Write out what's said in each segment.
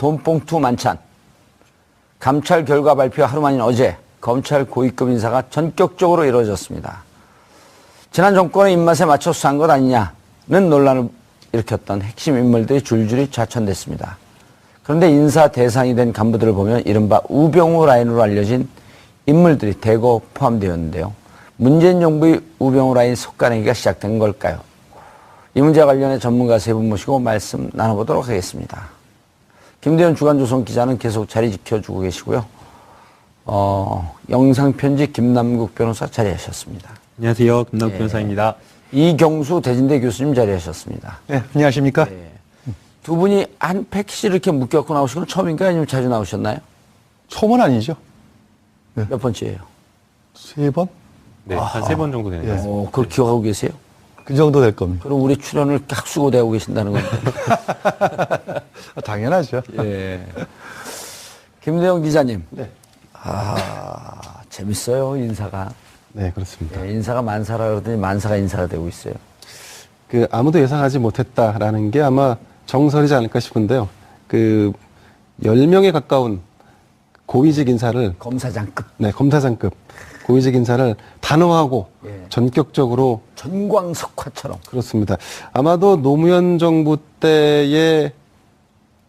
돈봉투 만찬. 감찰 결과 발표 하루 만인 어제 검찰 고위급 인사가 전격적으로 이루어졌습니다. 지난 정권의 입맛에 맞춰 수사한 것 아니냐는 논란을 일으켰던 핵심 인물들이 줄줄이 좌천됐습니다. 그런데 인사 대상이 된 간부들을 보면 이른바 우병우 라인으로 알려진 인물들이 대거 포함되었는데요. 문재인 정부의 우병우 라인 속가내기가 시작된 걸까요? 이 문제와 관련해 전문가 세 분 모시고 말씀 나눠보도록 하겠습니다. 김대현 주간조선 기자는 계속 자리 지켜주고 계시고요. 영상편집 김남국 변호사 자리하셨습니다. 안녕하세요. 김남국 변호사입니다. 이경수 대진대 교수님 자리하셨습니다. 네, 안녕하십니까? 네. 두 분이 한 패키지 이렇게 묶여갖고 나오신 건 처음인가요? 아니면 자주 나오셨나요? 처음은 아니죠. 네. 몇 번째예요? 3번? 네, 한 3번 정도 되는 것 같습니다. 그걸 기억하고 계세요? 그 정도 될 겁니다. 그럼 우리 출연을 학수고대하고 계신다는 건데. 당연하죠. 예. 김대현 기자님. 네. 재밌어요, 인사가. 네, 그렇습니다. 예, 인사가 만사라 그러더니 만사가 인사가 되고 있어요. 아무도 예상하지 못했다라는 게 아마 정설이지 않을까 싶은데요. 10명에 가까운 고위직 인사를. 검사장급. 네, 검사장급 고위직 인사를 단호하고 예. 전격적으로. 전광석화처럼. 그렇습니다. 아마도 노무현 정부 때의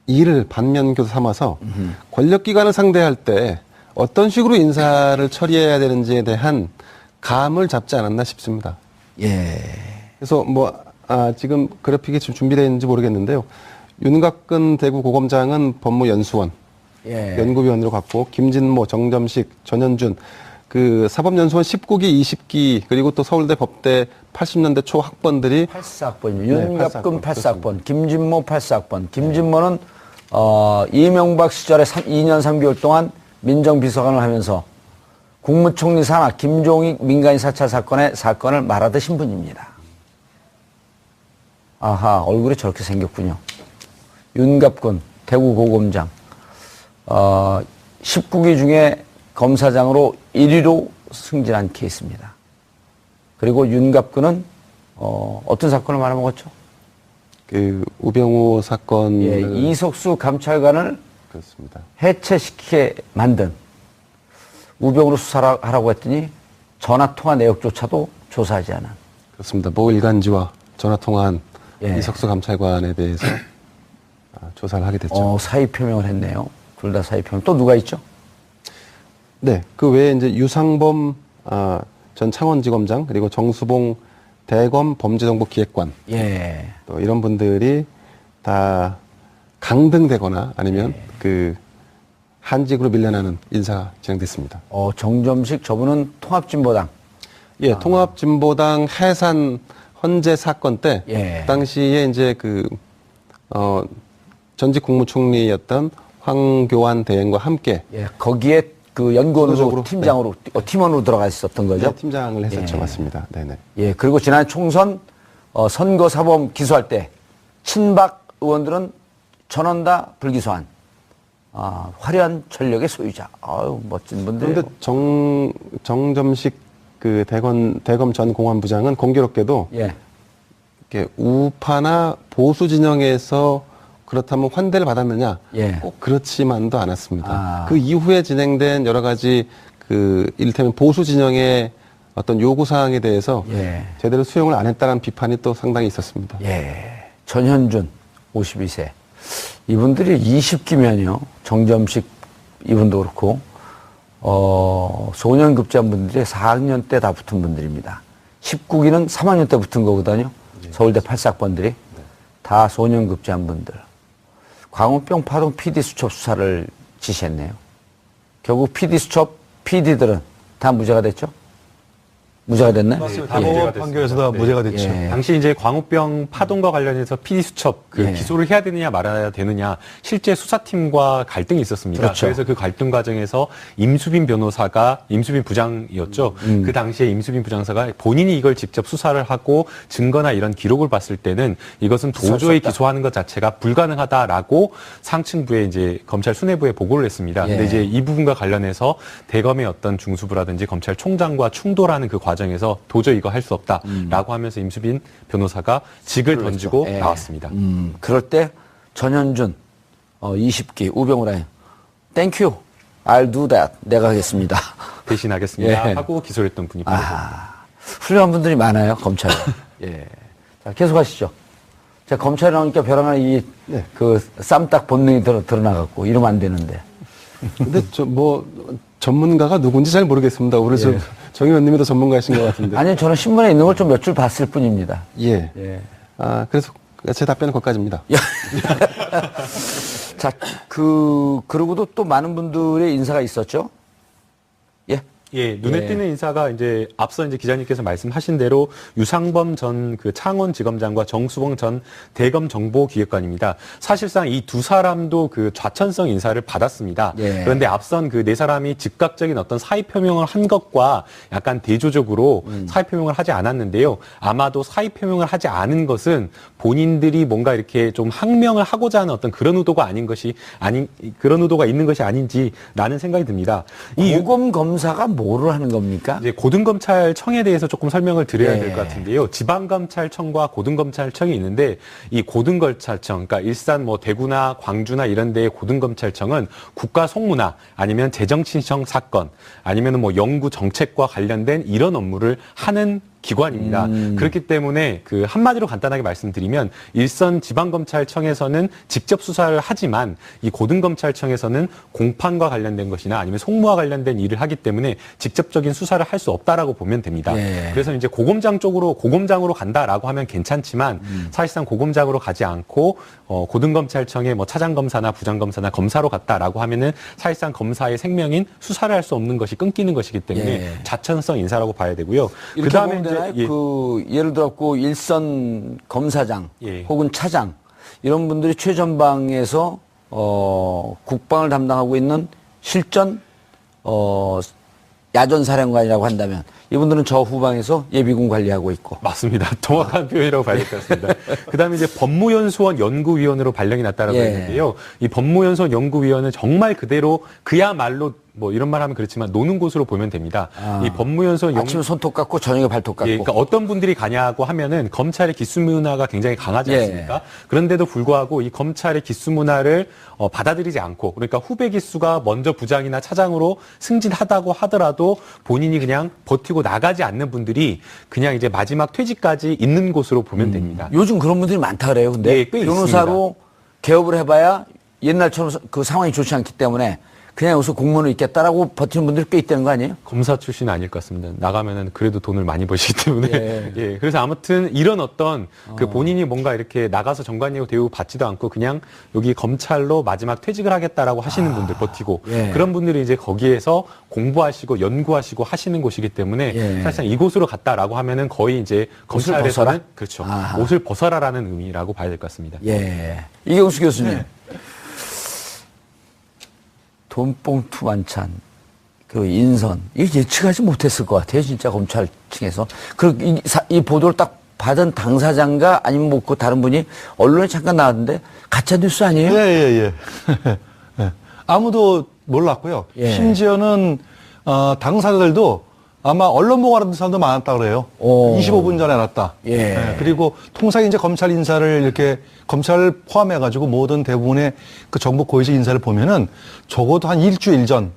일을 반면교사 삼아서 권력기관을 상대할 때 어떤 식으로 인사를 처리해야 되는지에 대한 감을 잡지 않았나 싶습니다. 예. 그래서 지금 그래픽이 지금 준비되어 있는지 모르겠는데요. 윤곽근 대구 고검장은 법무연수원 예. 연구위원으로 갔고, 김진모, 정점식, 전현준, 사법연수원 19기, 20기, 그리고 또 서울대 법대 80년대 초 학번들이 84학번이요. 네, 윤갑근 84학번. 84학번, 김진모 84학번. 김진모는 이명박 시절에 2년 3개월 동안 민정비서관을 하면서 국무총리 산하 김종익 민간인 사찰 사건을 말하듯 분입니다. 아하, 얼굴이 저렇게 생겼군요. 윤갑근 대구 고검장 19기 중에 검사장으로 1위로 승진한 케이스입니다. 그리고 윤갑근은 어떤 사건을 말아먹었죠? 우병우 사건. 예, 이석수 감찰관을 그렇습니다. 해체시키게 만든 우병우로 수사를 하라고 했더니 전화통화 내역조차도 조사하지 않은. 그렇습니다. 모 일간지와 전화통화한 예. 이석수 감찰관에 대해서 조사를 하게 됐죠. 사의 표명을 했네요. 둘 다 사의 표명. 또 누가 있죠? 네, 그 외에 이제 유상범 전 창원지검장, 그리고 정수봉 대검 범죄정보기획관, 예. 또 이런 분들이 다 강등되거나 아니면 한직으로 밀려나는 인사가 진행됐습니다. 정점식 저분은 통합진보당. 예, 통합진보당 해산 헌재 사건 때, 예. 그 당시에 이제 전직 국무총리였던 황교안 대행과 함께. 예, 거기에 연구원으로 수도적으로, 팀장으로, 팀원으로 들어가 있었던 거죠? 네, 팀장을 했었죠. 예. 맞습니다. 네네. 예, 그리고 지난 총선 선거사범 기소할 때 친박 의원들은 전원 다 불기소한 화려한 전력의 소유자. 아유, 멋진 분들이에요. 그런데 정점식 대검 전 공안부장은 공교롭게도 예. 이렇게 우파나 보수 진영에서 그렇다면 환대를 받았느냐? 예. 꼭 그렇지만도 않았습니다. 아. 그 이후에 진행된 여러 가지 이를테면 보수 진영의 어떤 요구 사항에 대해서 예. 제대로 수용을 안 했다는 비판이 또 상당히 있었습니다. 예. 전현준 52세. 이분들이 20기면요. 정점식 이분도 그렇고 소년급제한 분들이 4학년 때 다 붙은 분들입니다. 19기는 3학년 때 붙은 거거든요. 서울대 84학번들이 다 소년급제한 분들. 광우병 파동 PD 수첩 수사를 지시했네요. 결국 PD 수첩 PD들은 다 무죄가 됐죠? 무죄가 됐나요? 맞습니다. 대법원 판결에서 다 무죄가 됐죠. 예. 당시 이제 광우병 파동과 관련해서 PD 수첩 예. 기소를 해야 되느냐 말아야 되느냐 실제 수사팀과 갈등이 있었습니다. 그렇죠. 그래서 그 갈등 과정에서 임수빈 변호사가 임수빈 부장이었죠. 그 당시에 임수빈 부장사가 본인이 이걸 직접 수사를 하고 증거나 이런 기록을 봤을 때는 이것은 도저히 기소하는 것 자체가 불가능하다라고 상층부에 이제 검찰 수뇌부에 보고를 했습니다. 예. 근데 이제 이 부분과 관련해서 대검의 어떤 중수부라든지 검찰총장과 충돌하는 그 과정에서 도저히 이거 할 수 없다라고 하면서 임수빈 변호사가 직을 던지고 예. 나왔습니다. 그럴 때 전현준 20기 우병우라요. 땡큐. I'll do that. 내가 하겠습니다. 대신하겠습니다. 예. 하고 기소를 했던 분이 바로 훌륭한 분들이 많아요, 검찰에. 예. 자, 계속 하시죠. 자, 검찰에 나오니까 벼랑한 그 쌈딱 본능이 드러나갖고 이러면 안 되는데. 근데 전문가가 누군지 잘 모르겠습니다. 그래서 정 의원님이 더 전문가이신 것 같은데. 아니요, 저는 신문에 있는 걸 좀 몇 줄 봤을 뿐입니다. 예. 예. 그래서 제 답변은 거기까지입니다. 자, 그러고도 또 많은 분들의 인사가 있었죠? 예. 예, 눈에 띄는 인사가 이제 앞서 이제 기자님께서 말씀하신 대로 유상범 전 그 창원지검장과 정수봉 전 대검 정보기획관입니다. 사실상 이 두 사람도 그 좌천성 인사를 받았습니다. 예. 그런데 앞선 그 네 사람이 즉각적인 어떤 사의 표명을 한 것과 약간 대조적으로 사의 표명을 하지 않았는데요. 아마도 사의 표명을 하지 않은 것은 본인들이 뭔가 이렇게 좀 항명을 하고자 하는 어떤 그런 의도가 그런 의도가 있는 것이 아닌지라는 생각이 듭니다. 이 고검 검사가 뭐를 하는 겁니까? 이제 고등검찰청에 대해서 조금 설명을 드려야 예. 될 것 같은데요. 지방검찰청과 고등검찰청이 있는데 이 고등검찰청, 그러니까 일산 뭐 대구나 광주나 이런 데의 고등검찰청은 국가 송무나 아니면 재정신청 사건 아니면 뭐 연구 정책과 관련된 이런 업무를 하는 기관입니다. 그렇기 때문에 그 한마디로 간단하게 말씀드리면 일선 지방검찰청에서는 직접 수사를 하지만 이 고등검찰청에서는 공판과 관련된 것이나 아니면 송무와 관련된 일을 하기 때문에 직접적인 수사를 할 수 없다라고 보면 됩니다. 예. 그래서 이제 고검장으로 간다라고 하면 괜찮지만 사실상 고검장으로 가지 않고 고등검찰청의 뭐 차장검사나 부장검사나 검사로 갔다라고 하면은 사실상 검사의 생명인 수사를 할 수 없는 것이 끊기는 것이기 때문에 예. 좌천성 인사라고 봐야 되고요. 이렇게 그다음에 보면 되나요? 예. 예를 들어갖고 일선 검사장 예. 혹은 차장 이런 분들이 최전방에서 국방을 담당하고 있는 실전 야전사령관이라고 한다면 이분들은 저 후방에서 예비군 관리하고 있고. 맞습니다. 정확한 표현이라고 봐야 될 것 같습니다. 그다음에 이제 법무연수원 연구위원으로 발령이 났다라고 예. 했는데요. 이 법무연수원 연구위원은 정말 그대로 그야말로 뭐 이런 말 하면 그렇지만 노는 곳으로 보면 됩니다. 이 법무연수원 아침에 손톱 깎고 저녁에 발톱 깎고. 예, 그러니까 어떤 분들이 가냐고 하면은 검찰의 기수 문화가 굉장히 강하지 예. 않습니까? 그런데도 불구하고 이 검찰의 기수 문화를 받아들이지 않고 그러니까 후배 기수가 먼저 부장이나 차장으로 승진하다고 하더라도 본인이 그냥 버티고 나가지 않는 분들이 그냥 이제 마지막 퇴직까지 있는 곳으로 보면 됩니다. 요즘 그런 분들이 많다 그래요. 근데 예, 꽤 변호사로 개업을 해봐야 옛날처럼 그 상황이 좋지 않기 때문에 그냥 여기서 공무원으로 있겠다라고 버티는 분들이 꽤 있다는 거 아니에요? 검사 출신은 아닐 것 같습니다. 나가면은 그래도 돈을 많이 버시기 때문에. 예. 예. 그래서 아무튼 이런 어떤 그 본인이 뭔가 이렇게 나가서 정관예우 대우 받지도 않고 그냥 여기 검찰로 마지막 퇴직을 하겠다라고 하시는 분들 버티고 예. 그런 분들이 이제 거기에서 공부하시고 연구하시고 하시는 곳이기 때문에 예. 사실상 이곳으로 갔다라고 하면은 거의 이제 옷을 벗어라? 검찰에서는 그렇죠. 아하. 옷을 벗어라라는 의미라고 봐야 될 것 같습니다. 예. 이경수 교수님. 돈봉투 만찬, 그 인선, 이거 예측하지 못했을 것 같아요, 진짜 검찰 층에서. 이 보도를 딱 받은 당사자인가 아니면 뭐 그 다른 분이 언론에 잠깐 나왔는데 가짜 뉴스 아니에요? 예. 예. 아무도 몰랐고요. 예. 심지어는 당사자들도 아마 언론 보고 알았던 사람도 많았다 그래요. 오. 25분 전에 알았다. 예. 그리고 통상 이제 검찰 인사를 이렇게 검찰을 포함해가지고 모든 대부분의 그 정부 고위직 인사를 보면은 적어도 한 일주일 전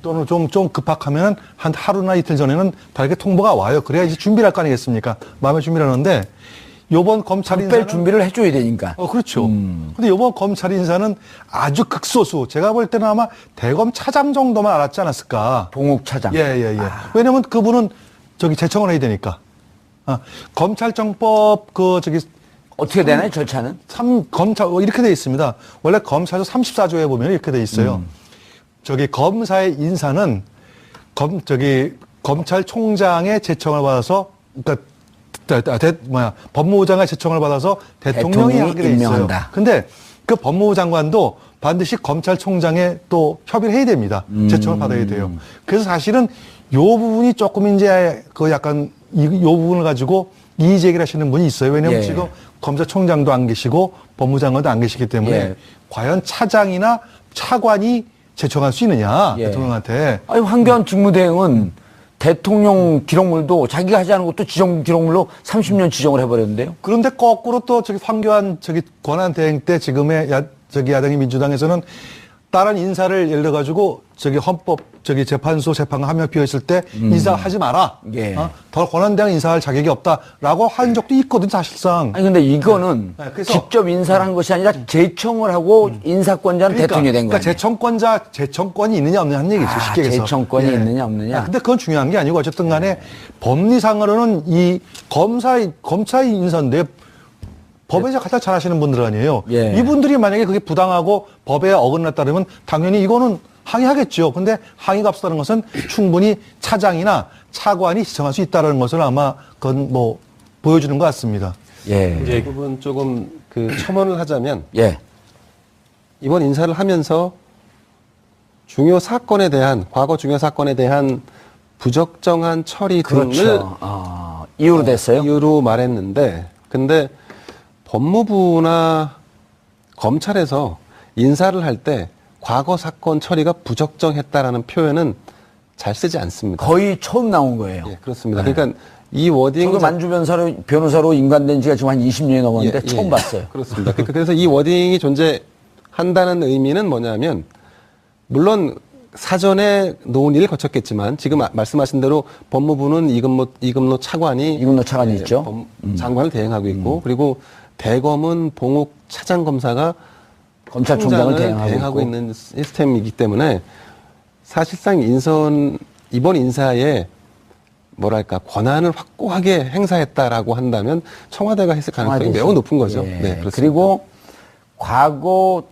또는 좀 급박하면 한 하루나 이틀 전에는 다 이렇게 통보가 와요. 그래야 이제 준비를 할 거 아니겠습니까? 마음의 준비를 하는데 요번 검찰 뺄 인사는 준비를 해줘야 되니까. 그렇죠. 근데 이번 검찰 인사는 아주 극소수. 제가 볼 때는 아마 대검 차장 정도만 알았지 않았을까. 봉욱 차장. 예. 왜냐면 그분은 제청을 해야 되니까. 검찰청법 어떻게 되나요, 절차는? 검찰 이렇게 돼 있습니다. 원래 검찰서 34조에 보면 이렇게 돼 있어요. 검사의 인사는 검찰총장의 제청을 받아서 그러니까 법무부 장관의 제청을 받아서 대통령이 하게 돼 있어요. 임명한다. 근데 그 법무부 장관도 반드시 검찰총장에 또 협의를 해야 됩니다. 제청을 받아야 돼요. 그래서 사실은 요 부분이 조금 이제 약간 요 부분을 가지고 이의 제기를 하시는 분이 있어요. 왜냐하면 예. 지금 검찰총장도 안 계시고 법무부 장관도 안 계시기 때문에 예. 과연 차장이나 차관이 제청할 수 있느냐 예. 대통령한테. 아니, 황교안 직무대행은 대통령 기록물도 자기가 하지 않은 것도 지정 기록물로 30년 지정을 해버렸는데요. 그런데 거꾸로 또 황교안 권한대행 때 지금의 야당의 민주당에서는 다른 인사를 예를 들어 가지고 헌법 재판소 재판관 한 명 비어 있을 때 인사하지 마라. 예. 더 권한대행 인사할 자격이 없다라고 한 적도 있거든 사실상. 아니 근데 이거는 네, 그래서- 직접 인사를 한 것이 아니라 제청을 하고 인사권자는 대통령이 된 거예요. 재청권이 있느냐 없느냐 하는 얘기죠. 쉽게 얘기해서. 재청권이 있느냐 없느냐. 근데 그건 중요한 게 아니고 어쨌든 간에 법리상으로는 이 검사의 인사인데 법에 가장 잘 아시는 분들 아니에요. 예. 이분들이 만약에 그게 부당하고 법에 어긋났다면 당연히 이거는 항의하겠죠. 근데 항의가 없었다는 것은 충분히 차장이나 차관이 지정할 수 있다는 것을 아마 그건 뭐 보여주는 것 같습니다. 예. 이 부분 조금 첨언을 하자면 예. 이번 인사를 하면서 과거 중요 사건에 대한 부적정한 처리 등을 그렇죠. 이유로 됐어요? 이유로 말했는데, 근데 법무부나 검찰에서 인사를 할 때 과거 사건 처리가 부적정했다라는 표현은 잘 쓰지 않습니다. 거의 처음 나온 거예요. 예, 그렇습니다. 그러니까 이 워딩 저도 만주 변호사로 인간된 지가 지금 한 20년이 넘었는데 예, 처음 예. 봤어요. 그렇습니다. 그래서 이 워딩이 존재한다는 의미는 뭐냐면, 물론 사전에 논의를 거쳤겠지만 지금 말씀하신 대로 법무부는 이금노 차관이 있죠. 장관을 대행하고 있고, 그리고 대검은 봉욱 차장검사가 검찰총장을 대행하고 대행하고 있고. 있는 시스템이기 때문에 사실상 이번 인사에 뭐랄까 권한을 확고하게 행사했다라고 한다면 청와대가 했을 가능성이 매우 높은 거죠. 예. 네, 그렇습니다. 그리고 과거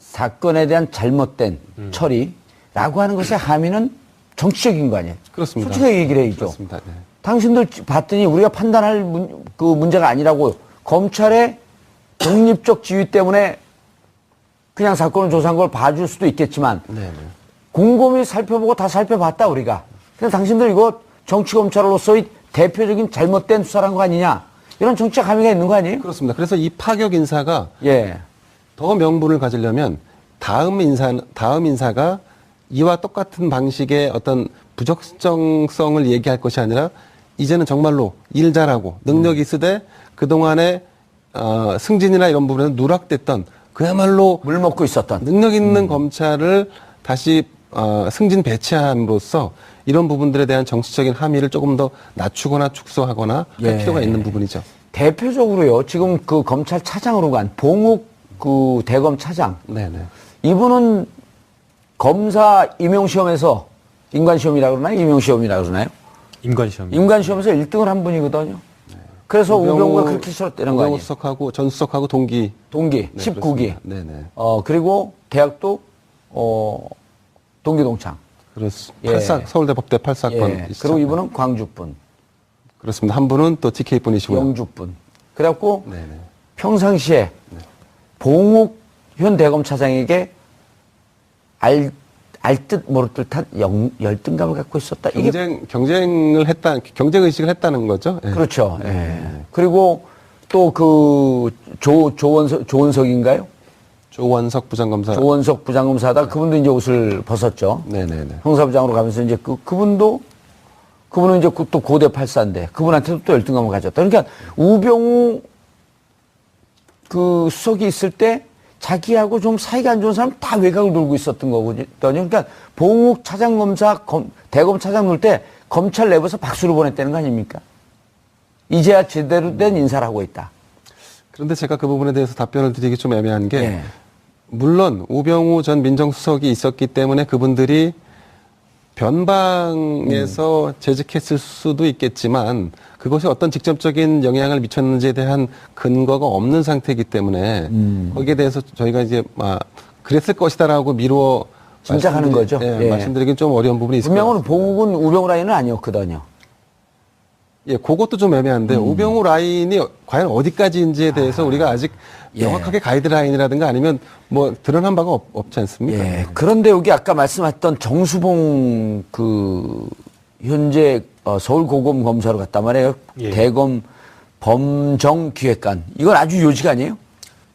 사건에 대한 잘못된 처리라고 하는 것의 함의는 정치적인 거 아니에요? 그렇습니다. 솔직하게 얘기를 해야죠. 그렇습니다. 네. 당신들 봤더니 우리가 판단할 그 문제가 아니라고 검찰의 독립적 지위 때문에 그냥 사건을 조사한 걸 봐줄 수도 있겠지만 곰곰이 살펴보고 다 살펴봤다 우리가. 그래서 당신들 이거 정치검찰로서의 대표적인 잘못된 수사란 거 아니냐. 이런 정치적 함의가 있는 거 아니에요? 그렇습니다. 그래서 이 파격 인사가 예. 더 명분을 가지려면 다음 인사가 이와 똑같은 방식의 어떤 부적정성을 얘기할 것이 아니라 이제는 정말로 일 잘하고 능력이 있으되 그동안에 승진이나 이런 부분에서 누락됐던 그야말로 물 먹고 있었던. 능력 있는 검찰을 다시 승진 배치함으로써 이런 부분들에 대한 정치적인 함의를 조금 더 낮추거나 축소하거나 할 필요가 있는 부분이죠. 대표적으로요. 지금 그 검찰 차장으로 간 봉욱 그 대검 차장. 네네. 이분은 검사 임용시험에서 인관시험이라고 그러나요? 임용시험이라고 그러나요? 임관시험. 임관시험에서 1등을 한 분이거든요. 그래서 우병우가 그렇게 싫었다는 거 우병우 아니에요? 수석하고 전 수석하고 동기. 동기, 네, 19기. 네네. 그리고 대학도, 동기동창. 그렇습니다. 예. 서울대 법대 8사건. 예. 그리고 이분은 광주분, 그렇습니다. 한 분은 또 TK 분이시고요. 영주분. 그래갖고 네네. 평상시에 봉욱 현 대검 차장에게 알 듯 모를 듯한 열등감을 갖고 있었다. 이게 경쟁 의식을 했다는 거죠. 예. 그렇죠. 예. 그리고 또 그 조원석인가요? 조원석 부장검사. 조원석 부장검사다. 그분도 이제 옷을 벗었죠. 네네네. 형사부장으로 가면서 이제 그분은 이제 또 고대 84인데 그분한테도 또 열등감을 가졌다. 그러니까 우병우 그 수석이 있을 때 자기하고 좀 사이가 안 좋은 사람 다 외곽을 돌고 있었던 거거든요. 그러니까 봉욱 차장검사 대검 차장 놓을 때 검찰 내부에서 박수를 보냈다는 거 아닙니까? 이제야 제대로 된 인사를 하고 있다. 그런데 제가 그 부분에 대해서 답변을 드리기 좀 애매한 게 예. 물론 우병우 전 민정수석이 있었기 때문에 그분들이 변방에서 재직했을 수도 있겠지만 그것이 어떤 직접적인 영향을 미쳤는지에 대한 근거가 없는 상태이기 때문에 거기에 대해서 저희가 이제 그랬을 것이다라고 미루어 짐작하는 거죠. 예. 말씀드리긴 좀 어려운 부분이 있습니다. 분명은 봉욱은 우병우 라인은 아니었거든요. 예, 그것도 좀 애매한데 우병우 라인이 과연 어디까지인지에 대해서 우리가 아직 예. 명확하게 가이드라인이라든가 아니면 뭐 드러난 바가 없지 않습니까? 예. 그런데 여기 아까 말씀하셨던 정수봉 그 현재 서울고검 검사로 갔단 말이에요. 예. 대검 범정기획관. 이건 아주 요직 아니에요?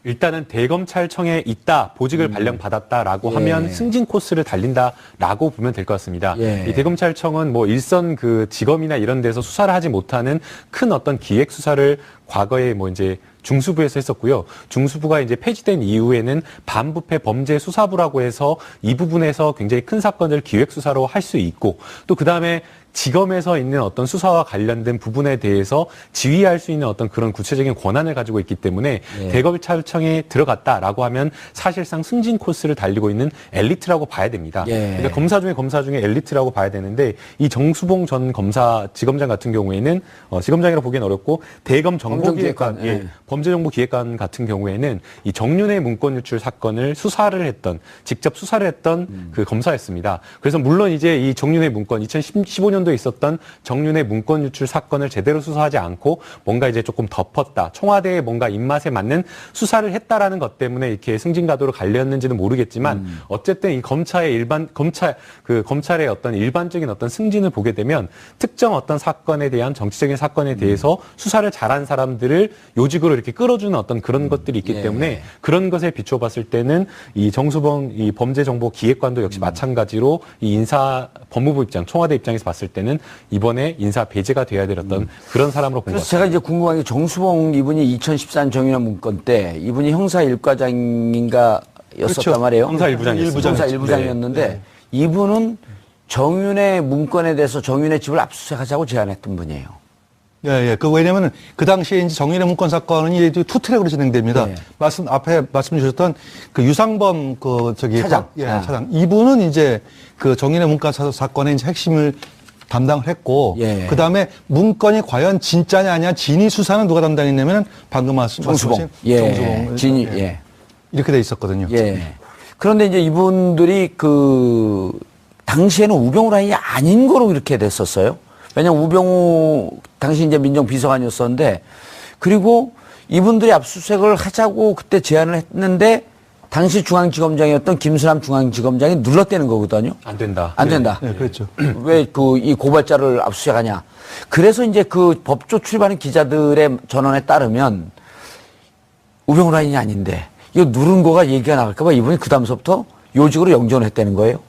일단은 대검찰청에 있다, 보직을 발령받았다라고 하면 승진 코스를 달린다라고 보면 될 것 같습니다. 예. 이 대검찰청은 뭐 일선 그 지검이나 이런 데서 수사를 하지 못하는 큰 어떤 기획 수사를 과거에 뭐 이제 중수부에서 했었고요. 중수부가 이제 폐지된 이후에는 반부패 범죄 수사부라고 해서 이 부분에서 굉장히 큰 사건을 기획 수사로 할 수 있고 또 그다음에 지검에서 있는 어떤 수사와 관련된 부분에 대해서 지휘할 수 있는 어떤 그런 구체적인 권한을 가지고 있기 때문에 대검찰청에 들어갔다라고 하면 사실상 승진 코스를 달리고 있는 엘리트라고 봐야 됩니다. 그러니까 검사 중에 엘리트라고 봐야 되는데 이 정수봉 전 지검장 같은 경우에는 지검장이라고 보기엔 어렵고 대검 정보기획관, 범죄정보기획관 같은 경우에는 이 정윤회 문건 유출 사건을 직접 수사를 했던 그 검사였습니다. 그래서 물론 이제 이 정윤회 문건 2015년도에 있었던 정윤회 문건 유출 사건을 제대로 수사하지 않고 뭔가 이제 조금 덮었다. 청와대의 뭔가 입맛에 맞는 수사를 했다라는 것 때문에 이렇게 승진가도로 갈렸는지는 모르겠지만 어쨌든 이 검찰의 어떤 일반적인 어떤 승진을 보게 되면 특정 어떤 사건에 대한 정치적인 사건에 대해서 수사를 잘한 사람들을 요직으로 이렇게 끌어주는 어떤 그런 것들이 있기 때문에 그런 것에 비춰봤을 때는 이 정수봉 이 범죄정보기획관도 역시 마찬가지로 이 법무부 입장, 청와대 입장에서 봤을 때는 이번에 인사 배제가 돼야 될 어떤 그런 사람으로 본 것 그래서 같습니다. 제가 이제 궁금한 게 정수봉 이분이 2014년 정윤회 문건 때 이분이 형사 1과장인가 였었단 그렇죠. 말이에요. 형사 1부장이었습니다. 형사 1부장이었는데 이분은 정윤회 문건에 대해서 정윤회 집을 압수수색하자고 제안했던 분이에요. 왜냐면은 그 당시에 이제 정윤회 문건 사건이 투 트랙으로 진행됩니다. 앞에 말씀 주셨던 그 유상범 차장. 차장. 이분은 이제 그 정윤회 문건 사건의 이제 핵심을 담당을 했고, 그 다음에 문건이 과연 진짜냐 아니냐 진위 수사는 누가 담당했냐면 방금 말씀하신 정수봉. 진위, 이렇게 돼 있었거든요. 그런데 이제 이분들이 당시에는 우병우 라인이 아닌 거로 이렇게 됐었어요. 왜냐면 우병우 당시 이제 민정비서관이었었는데 그리고 이분들이 압수수색을 하자고 그때 제안을 했는데 당시 중앙지검장이었던 김수남 중앙지검장이 눌렀대는 거거든요. 안 된다. 안 된다. 그렇죠. 왜 이 고발자를 압수수색하냐. 그래서 이제 그 법조 출입하는 기자들의 전원에 따르면 우병우 라인이 아닌데 이거 누른 거가 얘기가 나갈까봐 이분이 그 다음서부터 요직으로 영전을 했다는 거예요.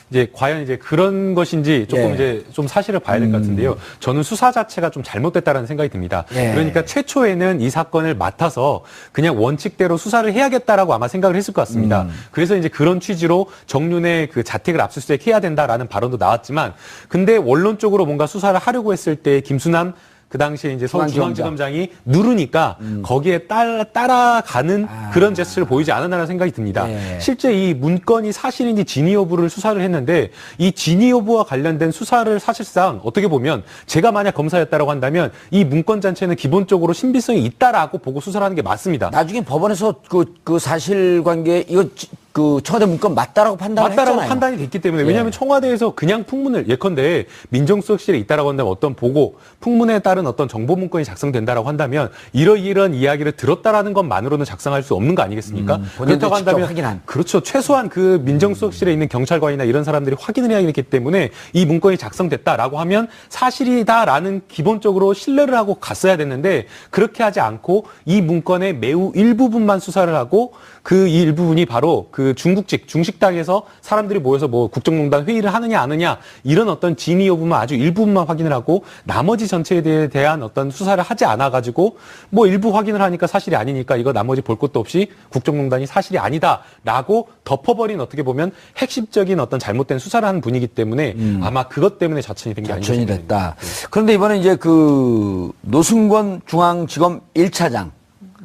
이제 과연 이제 그런 것인지 조금 이제 좀 사실을 봐야 될 것 같은데요. 저는 수사 자체가 좀 잘못됐다라는 생각이 듭니다. 그러니까 최초에는 이 사건을 맡아서 그냥 원칙대로 수사를 해야겠다라고 아마 생각을 했을 것 같습니다. 그래서 이제 그런 취지로 정윤의 그 자택을 압수수색해야 된다라는 발언도 나왔지만 근데 원론적으로 뭔가 수사를 하려고 했을 때 김수남 그 당시에 이제 서울중앙지검장이 누르니까 거기에 따라가는 그런 제스처를 보이지 않았나라는 생각이 듭니다. 실제 이 문건이 사실인지 진위 여부를 수사를 했는데 이 진위 여부와 관련된 수사를 사실상 어떻게 보면 제가 만약 검사였다라고 한다면 이 문건 자체는 기본적으로 신빙성이 있다라고 보고 수사를 하는 게 맞습니다. 나중에 법원에서 그 사실관계 이거 그 청와대 문건 맞다라고 판단을 맞다라고 했잖아요. 판단이 됐기 때문에 왜냐하면 청와대에서 그냥 풍문을 예컨대 민정수석실에 있다라고 한다면 어떤 보고 풍문에 따른 어떤 정보 문건이 작성된다라고 한다면 이러이러한 이야기를 들었다라는 것만으로는 작성할 수 없는 거 아니겠습니까? 본인도 그렇다고 직접 한다면 확인한. 그렇죠. 최소한 그 민정수석실에 있는 경찰관이나 이런 사람들이 확인을 해야 되기 때문에 이 문건이 작성됐다라고 하면 사실이다라는 기본적으로 신뢰를 하고 갔어야 됐는데 그렇게 하지 않고 이 문건의 매우 일부분만 수사를 하고 그 일부분이 바로 그 중식당에서 사람들이 모여서 뭐 국정농단 회의를 하느냐 안 하느냐 이런 어떤 진위 여부만 아주 일부분만 확인을 하고 나머지 전체에 대한 어떤 수사를 하지 않아 가지고 뭐 일부 확인을 하니까 사실이 아니니까 이거 나머지 볼 것도 없이 국정농단이 사실이 아니다라고 덮어버린 어떻게 보면 핵심적인 어떤 잘못된 수사를 하는 분이기 때문에 아마 그것 때문에 자천이 된 게 아닌가 자천이 싶습니다. 됐다. 그런데 이번에 이제 그 노승권 중앙지검 1차장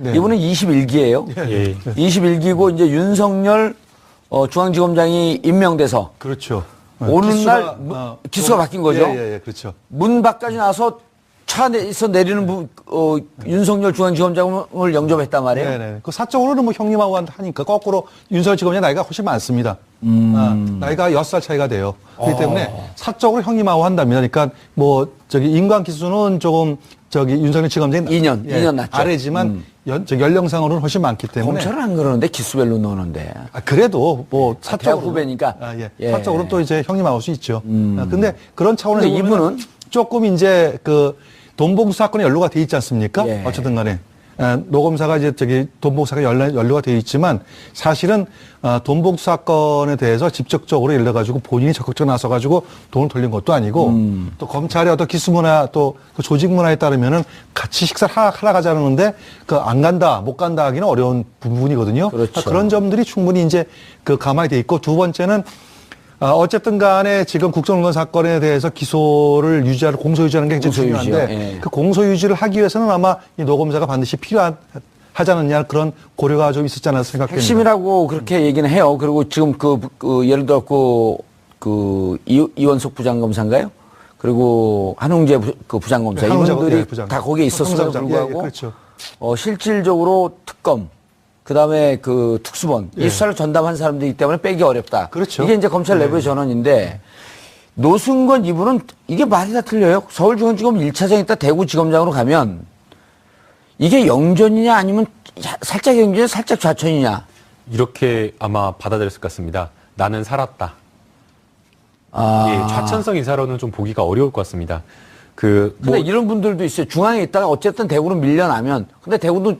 이분은 21기예요. 21기고 이제 윤석열 중앙지검장이 임명돼서 그렇죠. 오는 날 기수가 바뀐 거죠. 그렇죠. 문 밖까지 나서 차에서 내리는 윤석열 중앙지검장을 영접했단 말이에요. 네네. 그 사적으로는 뭐 형님하고 하니까 거꾸로 윤석열 지검장 나이가 훨씬 많습니다. 나이가 6살 차이가 돼요. 그렇기 때문에 사적으로 형님하고 한답니다. 그러니까 뭐 인간 기수는 조금 윤석열 지검장이 2년 낫죠. 아래지만 연령상으로는 훨씬 많기 때문에. 검찰은 안 그러는데 기수별로 넣는데. 그래도 뭐 사적으로 후배니까. 사적으로 또 이제 형님하고 할 수 있죠. 근데 그런 차원에서 이분은 조금 이제 그 돈봉투 사건에 연루가 돼 있지 않습니까? 어쨌든 간에. 노검사가 이제 돈복사가 연루가 되어 있지만 사실은 돈복수 사건에 대해서 직접적으로 일러 가지고 본인이 적극적으로 나서 가지고 돈을 돌린 것도 아니고 또 검찰의 어떤 기수 문화 또 그 조직 문화에 따르면은 같이 식사를 하러 가자는데 그 안 간다 못 간다 하기는 어려운 부분이거든요. 그렇죠. 그런 점들이 충분히 이제 그 감안이 돼 있고 두 번째는 어쨌든 간에 지금 국정농단 사건에 대해서 기소를 유지하는, 공소 유지하는 게 굉장히 공소유지요. 중요한데 예. 그 공소 유지를 하기 위해서는 아마 이 노검사가 반드시 필요하지 않느냐 그런 고려가 좀 있었지 않았나 생각됩니다. 핵심이라고 그렇게 얘기는 해요. 그리고 지금 예를 들어 이원석 부장검사인가요? 그리고 한웅재 부장검사 이분들이 예, 부장. 다 거기에 있었음에도 부장. 불구하고 예, 그렇죠. 실질적으로 특검 그다음에 그 특수본 이 수사를 전담한 사람들이기 때문에 빼기 어렵다. 그렇죠. 이게 이제 검찰 내부의 전원인데 노승건 이분은 이게 말이 다 틀려요. 서울중앙지검 1차장 있다 대구지검장으로 가면 이게 영전이냐 아니면 살짝 영전이냐 살짝 좌천이냐. 이렇게 아마 받아들였을 것 같습니다. 나는 살았다. 예, 좌천성 인사로는 좀 보기가 어려울 것 같습니다. 근데 이런 분들도 있어요. 중앙에 있다가 어쨌든 대구는 밀려나면 근데 대구도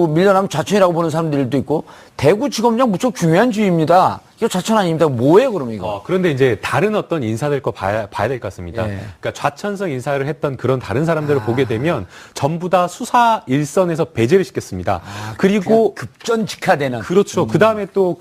밀려나면 좌천이라고 보는 사람들도 있고 대구지검장 무척 중요한 지위입니다. 이거 좌천 아닙니다. 뭐예요 그럼 이거? 그런데 이제 다른 어떤 인사들 거 봐야 될 것 같습니다. 예. 그러니까 좌천성 인사를 했던 그런 다른 사람들을 보게 되면 전부 다 수사 일선에서 배제를 시켰습니다. 그리고 급전직하되는. 그렇죠. 그 다음에 또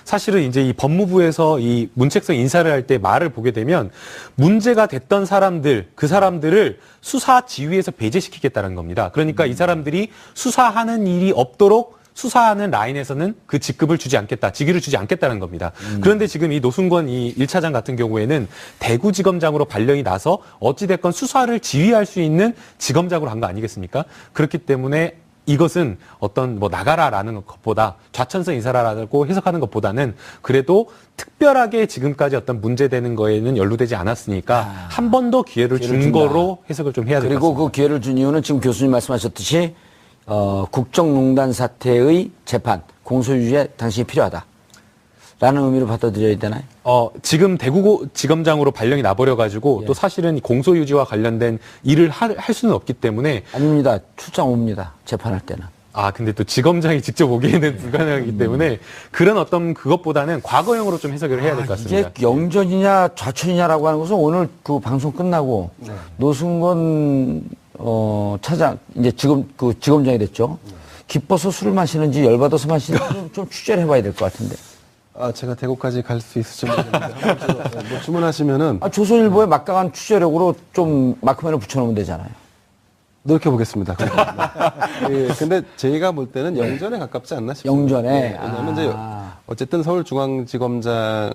사실은 이제 이 법무부에서 이 문책성 인사를 할 때 말을 보게 되면 문제가 됐던 사람들, 그 사람들을 수사 지휘에서 배제시키겠다는 겁니다. 그러니까 이 사람들이 수사하는 일이 없도록 수사하는 라인에서는 그 직급을 주지 않겠다, 직위를 주지 않겠다는 겁니다. 그런데 지금 이 노승건 이 1차장 같은 경우에는 대구지검장으로 발령이 나서 어찌됐건 수사를 지휘할 수 있는 지검장으로 한 거 아니겠습니까? 그렇기 때문에 이것은 어떤 나가라라는 것보다 좌천성 인사라고 해석하는 것보다는 그래도 특별하게 지금까지 어떤 문제되는 거에는 연루되지 않았으니까 한 번 더 기회를 준 준다. 거로 해석을 좀 해야 될 것 같습니다. 그리고 그 기회를 준 이유는 지금 교수님 말씀하셨듯이 국정농단 사태의 재판, 공소유지에 당신이 필요하다. 라는 의미로 받아들여야 되나요? 지금 대구지검장으로 발령이 나버려가지고 또 사실은 공소유지와 관련된 일을 할 수는 없기 때문에 아닙니다. 출장 옵니다. 재판할 때는. 근데 또 지검장이 직접 오기에는 불가능하기 때문에 그런 어떤 그것보다는 과거형으로 좀 해석을 해야 될 것 같습니다. 이게 영전이냐 좌천이냐라고 하는 것은 오늘 그 방송 끝나고 노승건 차장 이제 지검장이 됐죠. 기뻐서 술을 마시는지 열받아서 마시는지 좀 취재를 해봐야 될 것 같은데. 제가 대구까지 갈 수 있을지 모르겠는데 뭐 주문하시면은 조선일보에 막강한 취재력으로 좀 마크맨을 붙여놓으면 되잖아요. 노력해 보겠습니다. 예, 근데 제가 볼 때는 영전에 가깝지 않나 싶어요. 영전에? 왜냐하면 이제 어쨌든 서울중앙지검장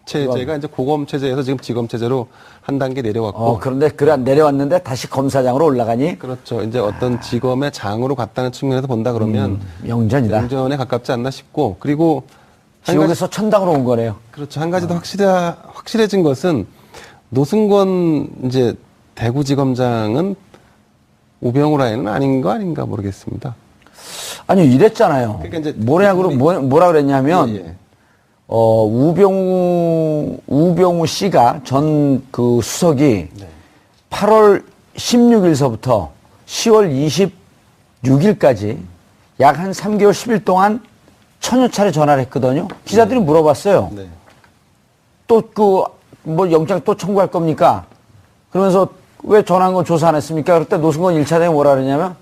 체제가 이제 고검 체제에서 지금 지검 체제로 한 단계 내려왔고. 그런데 내려왔는데 다시 검사장으로 올라가니? 그렇죠. 이제 어떤 지검의 장으로 갔다는 측면에서 본다 그러면 영전이다. 영전에 가깝지 않나 싶고, 그리고 한 가지, 지옥에서 천당으로 온 거네요. 그렇죠. 한 가지 더 확실해진 것은 노승건 이제 대구지검장은 우병우 라인은 아닌 거 아닌가 모르겠습니다. 아니 이랬잖아요. 그러니까 이제 뭐라 그랬냐면 예. 우병우 씨가 전 그 수석이 8월 16일서부터 10월 26일까지 약 한 3개월 10일 동안 천여 차례 전화를 했거든요. 기자들이 물어봤어요. 네. 또 영장 또 청구할 겁니까? 그러면서 왜 전화한 건 조사 안 했습니까? 그럴 때 노승건 1차장이 뭐라 그러냐면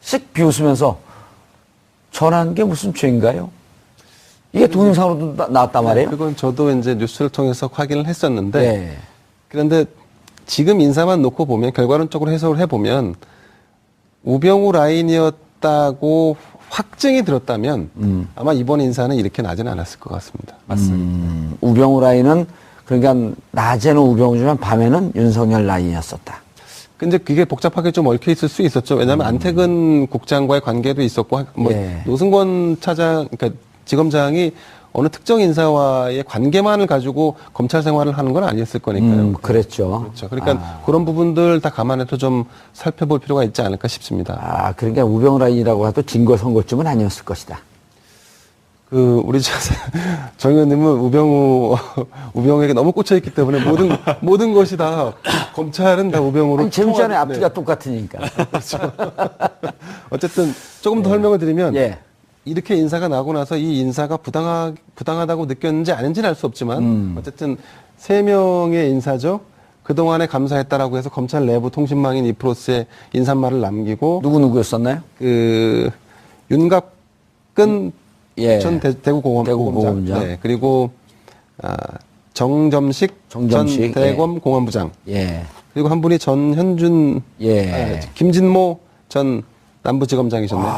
씩 비웃으면서 전화한 게 무슨 죄인가요? 이게 동영상으로도 나왔단 말이에요. 그건 저도 이제 뉴스를 통해서 확인을 했었는데, 네. 그런데 지금 인사만 놓고 보면, 결과론적으로 해석을 해보면, 우병우 라인이었다고 확증이 들었다면, 아마 이번 인사는 이렇게 나지는 않았을 것 같습니다. 맞습니다. 우병우 라인은, 그러니까 낮에는 우병우지만 밤에는 윤석열 라인이었었다. 근데 그게 복잡하게 좀 얽혀 있을 수 있었죠. 왜냐하면 안태근 국장과의 관계도 있었고, 예. 노승건 차장, 그러니까 지검장이 어느 특정 인사와의 관계만을 가지고 검찰 생활을 하는 건 아니었을 거니까요. 그랬죠. 그렇죠. 그러니까 그런 부분들 다 감안해서 좀 살펴볼 필요가 있지 않을까 싶습니다. 그러니까 우병우 라인이라고 해도 진거 선고쯤은 아니었을 것이다. 우리 정 의원님은 우병우에게 너무 꽂혀있기 때문에 모든 것이 다 검찰은 다 우병우로. 아니, 재밌잖아요. 통합- 앞뒤가 네. 똑같으니까. 어쨌든 조금 더 설명을 드리면 예. 이렇게 인사가 나고 나서 이 인사가 부당하다고 느꼈는지 아닌지는 알 수 없지만 어쨌든 3명의 인사죠. 그동안에 감사했다라고 해서 검찰 내부 통신망인 이프로스에 인사말을 남기고 누구였었나요? 윤갑근 예. 전 대구공원장. 대구공원장. 네, 그리고 정점식 전 정점식, 대검 공안부장. 예. 그리고 한 분이 전현준 예. 김진모 전 남부지검장이셨네요.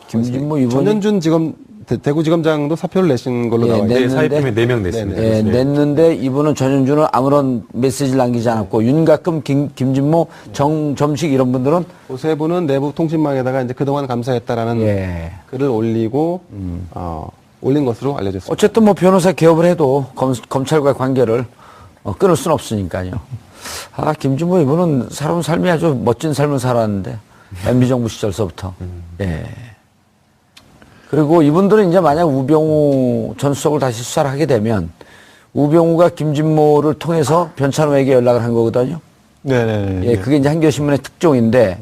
김진모 이번에 전현준 대구지검장도 사표를 내신 걸로 예, 나와 있어요. 냈는데- 사입팀에 4명 냈습니다. 예, 냈는데 이분은 전현준은 아무런 메시지를 남기지 않았고 윤가끔, 김진모, 정점식 이런 분들은 그 세 분은 내부 통신망에다가 이제 그동안 감사했다라는 예. 글을 올리고 올린 것으로 알려졌습니다. 어쨌든 뭐 변호사 개업을 해도 검찰과의 관계를 끊을 수는 없으니까요. 김진모 이분은 살아온 삶이 아주 멋진 삶을 살았는데 MB 정부 시절서부터. 예. 그리고 이분들은 이제 만약 우병우 전 수석을 다시 수사를 하게 되면 우병우가 김진모를 통해서 변찬호에게 연락을 한 거거든요. 네네. 예, 그게 이제 한겨신문의 특종인데,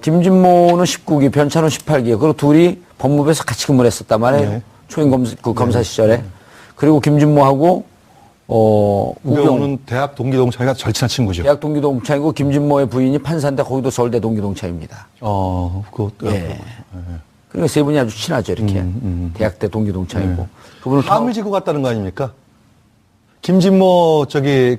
김진모는 19기, 변찬호 18기, 그리고 둘이 법무부에서 같이 근무를 했었단 말이에요. 네. 초임 검사 시절에. 그리고 김진모하고, 우병우. 우병우는 대학 동기동창이가 절친한 친구죠. 대학 동기동창이고, 김진모의 부인이 판사인데, 거기도 서울대 동기동창입니다. 예. 그러니까 세 분이 아주 친하죠, 이렇게. 대학 때 동기동창이고. 그분은 함을 지고 갔다는 거 아닙니까? 김진모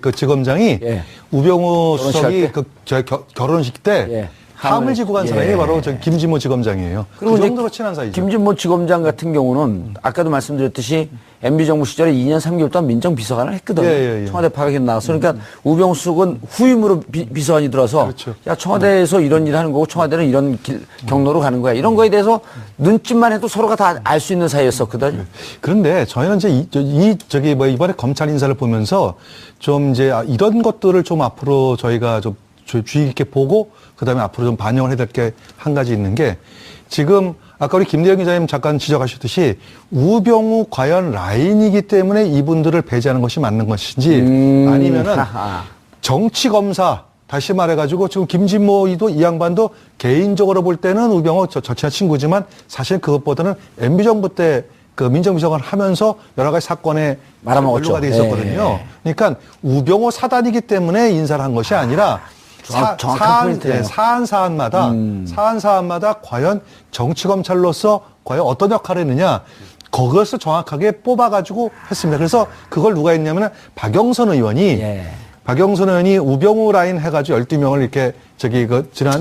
그 지검장이 예. 우병우 결혼식 할 수석이 때? 결혼식 때 예. 함을 지고 간 사람이 예. 바로 김진모 지검장이에요. 그 이제 정도로 친한 사이죠. 김진모 지검장 같은 경우는 아까도 말씀드렸듯이 MB 정부 시절에 2년 3개월 동안 민정비서관을 했거든요. 예. 청와대 파견 나와서. 그러니까 우병우 수석은 후임으로 비서관이 들어서 그렇죠. 야, 청와대에서 이런 일 하는 거고 청와대는 이런 경로로 가는 거야. 이런 거에 대해서 눈짓만 해도 서로가 다 알 수 있는 사이였었거든요. 그런데 저희는 이제 이번에 검찰 인사를 보면서 좀 이제 이런 것들을 좀 앞으로 저희가 좀 주의 깊게 보고 그다음에 앞으로 좀 반영을 해야 될 게 한 가지 있는 게 지금 아까 우리 김대영 기자님 잠깐 지적하셨듯이 우병우 과연 라인이기 때문에 이분들을 배제하는 것이 맞는 것인지 아니면은 정치 검사 다시 말해가지고 지금 김진모도 이 양반도 개인적으로 볼 때는 우병우 절친한 친구지만 사실 그것보다는 MB 정부 때 그 민정비서관 하면서 여러 가지 사건에 말아먹었죠. 연루가 돼 있었거든요. 그러니까 우병우 사단이기 때문에 인사를 한 것이 아니라 정확한 포인트예요. 사안사안마다 과연 정치검찰로서 과연 어떤 역할을 했느냐 그것을 정확하게 뽑아가지고 했습니다. 그래서 그걸 누가 했냐면 박영선 의원이 박영선 의원이 우병우 라인 해가지고 12명을 이렇게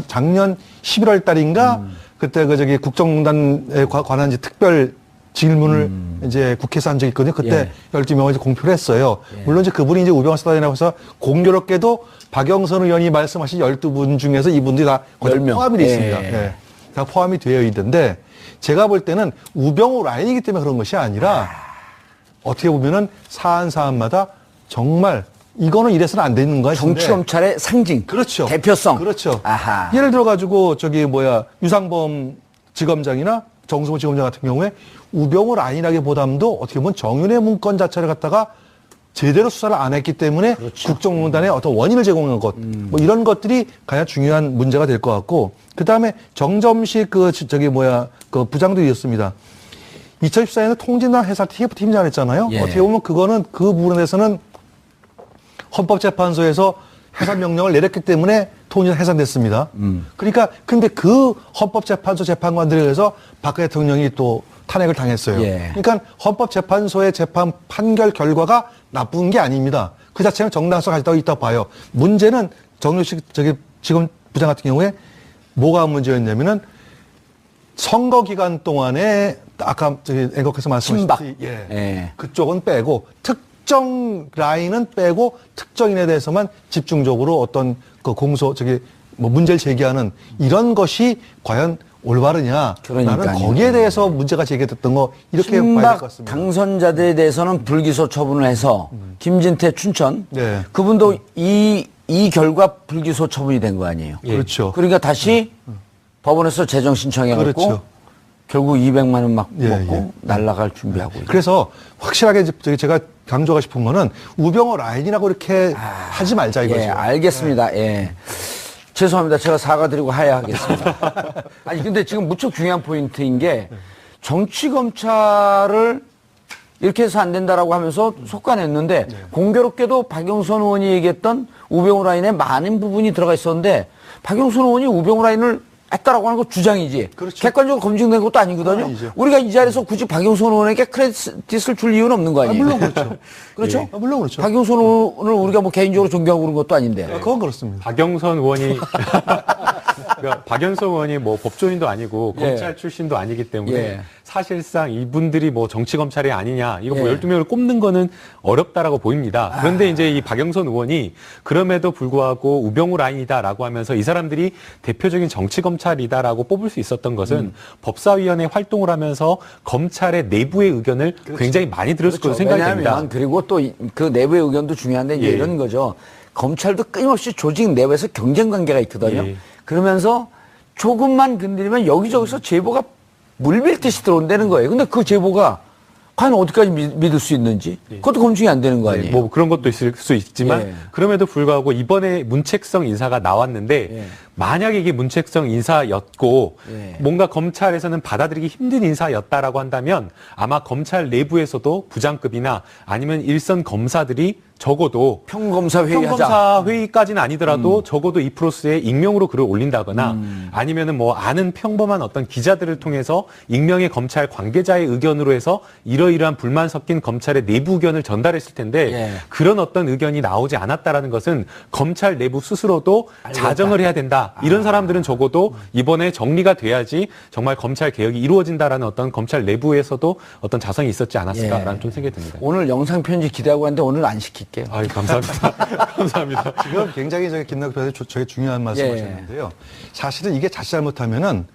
작년 11월 달인가 그때 국정농단에 관한 이제 특별 질문을 이제 국회에서 한 적이 있거든요. 그때 12명을 이제 공표를 했어요. 물론 이제 그분이 이제 우병우 사단이라고 해서 공교롭게도 박영선 의원이 말씀하신 12분 중에서 이분들이 다 거의 10명. 포함이 되어 있습니다. 예. 다 포함이 되어 있는데 제가 볼 때는 우병우 라인이기 때문에 그런 것이 아니라 어떻게 보면은 사안마다 정말 이거는 이래서는 안 되는 거야. 정치검찰의 상징. 그렇죠. 대표성. 그렇죠. 아하. 예를 들어가지고 유상범 지검장이나 정승호 지검장 같은 경우에 우병우 라인하기보다도 어떻게 보면 정윤의 문건 자체를 갖다가 제대로 수사를 안 했기 때문에 국정농단의 어떤 원인을 제공한 것, 뭐 이런 것들이 가장 중요한 문제가 될 것 같고, 그 다음에 정점식 그 부장도 있었습니다. 2014년에 통진당 회사 TF 팀장 했잖아요. 어떻게 보면 그거는 그 부분에서는 헌법재판소에서 해산 명령을 내렸기 때문에 통진당 해산됐습니다. 그러니까 근데 그 헌법재판소 재판관들에 의해서 박 대통령이 또 탄핵을 당했어요. 그러니까 헌법재판소의 재판 판결 결과가 나쁜 게 아닙니다. 그 자체는 정당성을 가지고 있다고 봐요. 문제는 정유식 지금 부장 같은 경우에 뭐가 문제였냐면은 선거 기간 동안에 아까 앵커께서 말씀하셨듯이 그쪽은 빼고 특정 라인은 빼고 특정인에 대해서만 집중적으로 어떤 그 문제를 제기하는 이런 것이 과연 올바르냐. 나는 거기에 대해서 문제가 제기됐던 거 이렇게 봐야 될 것 같습니다. 당선자들에 대해서는 불기소 처분을 해서 김진태 춘천 그분도 이 결과 불기소 처분이 된 거 아니에요. 그렇죠. 그러니까 다시 법원에서 재정 신청해갖고 결국 200만 원 막 예, 먹고 예. 날아갈 준비하고 있는. 그래서 확실하게 이제 제가 강조하고 싶은 거는 우병우 라인이라고 이렇게 하지 말자 이거죠. 예, 알겠습니다. 예. 죄송합니다. 제가 사과드리고 하야하겠습니다. 아니, 근데 지금 무척 중요한 포인트인 게 정치 검찰을 이렇게 해서 안 된다라고 하면서 속아냈는데 공교롭게도 박영선 의원이 얘기했던 우병우 라인에 많은 부분이 들어가 있었는데 박영선 의원이 우병우 라인을 했다라고 하는 거 주장이지. 그렇죠. 객관적으로 검증된 것도 아니거든요. 아니죠. 우리가 이 자리에서 굳이 박영선 의원에게 크레딧을 줄 이유는 없는 거 아니에요? 물론 그렇죠. 그렇죠? 물론 그렇죠. 박영선 의원을 우리가 뭐 개인적으로 존경하고 그런 것도 아닌데. 그건 그렇습니다. 박영선 의원이 그러니까 박영선 의원이 뭐 법조인도 아니고 예. 검찰 출신도 아니기 때문에 예. 사실상 이분들이 뭐 정치 검찰이 아니냐 이거 뭐 예. 12명을 꼽는 거는 어렵다라고 보입니다. 그런데 이제 이 박영선 의원이 그럼에도 불구하고 우병우 라인이다라고 하면서 이 사람들이 대표적인 정치 검찰이다라고 뽑을 수 있었던 것은 법사위원회 활동을 하면서 검찰의 내부의 의견을 굉장히 많이 들었을 거로 생각이 됩니다. 왜냐하면 그리고 또 그 내부의 의견도 중요한데 이제 예. 이런 거죠. 검찰도 끊임없이 조직 내부에서 경쟁 관계가 있거든요. 예. 그러면서 조금만 건드리면 여기저기서 제보가 물밀듯이 들어온다는 거예요. 근데 그 제보가 과연 어디까지 믿을 수 있는지 그것도 검증이 안 되는 거 아니에요. 뭐 그런 것도 있을 수 있지만 예. 그럼에도 불구하고 이번에 문책성 인사가 나왔는데 예. 만약에 이게 문책성 인사였고 예. 뭔가 검찰에서는 받아들이기 힘든 인사였다라고 한다면 아마 검찰 내부에서도 부장급이나 아니면 일선 검사들이 적어도 평검사 회의하자. 평검사 회의까지는 아니더라도 적어도 이 프로스에 익명으로 글을 올린다거나 아니면은 뭐 아는 평범한 어떤 기자들을 통해서 익명의 검찰 관계자의 의견으로 해서 이러이러한 불만 섞인 검찰의 내부 의견을 전달했을 텐데 예. 그런 어떤 의견이 나오지 않았다라는 것은 검찰 내부 스스로도 자정을 해야 된다. 이런 사람들은 적어도 이번에 정리가 돼야지 정말 검찰 개혁이 이루어진다라는 어떤 검찰 내부에서도 어떤 자성이 있었지 않았을까라는 예. 좀 생각이 듭니다. 오늘 영상 편지 기대하고 왔는데 오늘 안 시킬게요. 아유, 감사합니다. 감사합니다. 지금 굉장히 저기 김남국 변호사 되게 중요한 말씀 예. 하셨는데요. 사실은 이게 자칫 잘못하면은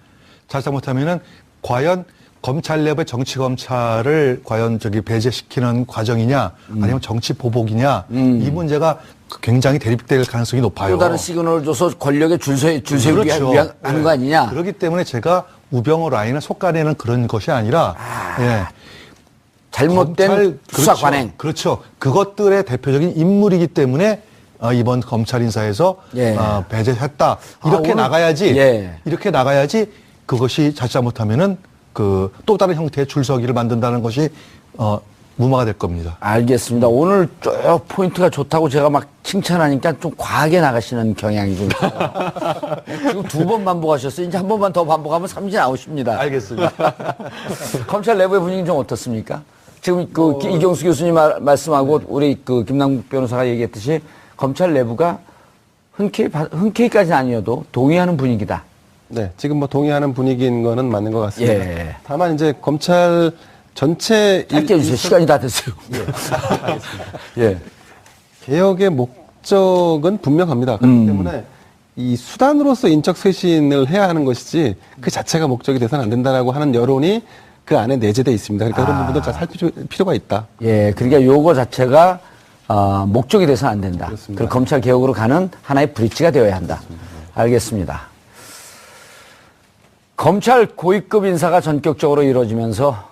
과연 검찰 내부의 정치 검찰을 과연 저기 배제시키는 과정이냐 아니면 정치 보복이냐 이 문제가 굉장히 대립될 가능성이 높아요. 또 다른 시그널을 줘서 권력에 줄 세우기 그렇죠. 위한 하는 거 아니냐. 그렇기 때문에 제가 우병우 라인을 속가내는 그런 것이 아니라 예. 잘못된 수사 그렇죠. 관행. 그렇죠. 그것들의 대표적인 인물이기 때문에 이번 검찰 인사에서 예. 배제했다. 이렇게 오늘- 나가야지. 예. 이렇게 나가야지 그것이 자칫 잘못하면은 그 또 다른 형태의 줄서기를 만든다는 것이 무마가 될 겁니다. 알겠습니다. 오늘 쭉 포인트가 좋다고 제가 막 칭찬하니까 좀 과하게 나가시는 경향이 좀 있어요. 지금 2번 반복하셨어요. 이제 한 번만 더 반복하면 삼진 아웃입니다. 알겠습니다. 검찰 내부의 분위기는 좀 어떻습니까? 지금 그 이경수 교수님 말씀하고 우리 그 김남국 변호사가 얘기했듯이 검찰 내부가 흔쾌히까지는 아니어도 동의하는 분위기다. 네, 지금 뭐 동의하는 분위기인 거는 맞는 것 같습니다. 예. 다만 이제 검찰 전체 짧게 해주세요. 시간이 다 됐어요. 예. 개혁의 목적은 분명합니다. 그렇기 때문에 이 수단으로서 인적 쇄신을 해야 하는 것이지 그 자체가 목적이 돼서는 안 된다라고 하는 여론이 그 안에 내재되어 있습니다. 그러니까 그런 부분도 잘 살필 필요가 있다. 예, 그러니까 요거 자체가 목적이 돼서는 안 된다. 그렇습니다. 그리고 검찰 개혁으로 가는 하나의 브릿지가 되어야 한다. 알겠습니다. 검찰 고위급 인사가 전격적으로 이루어지면서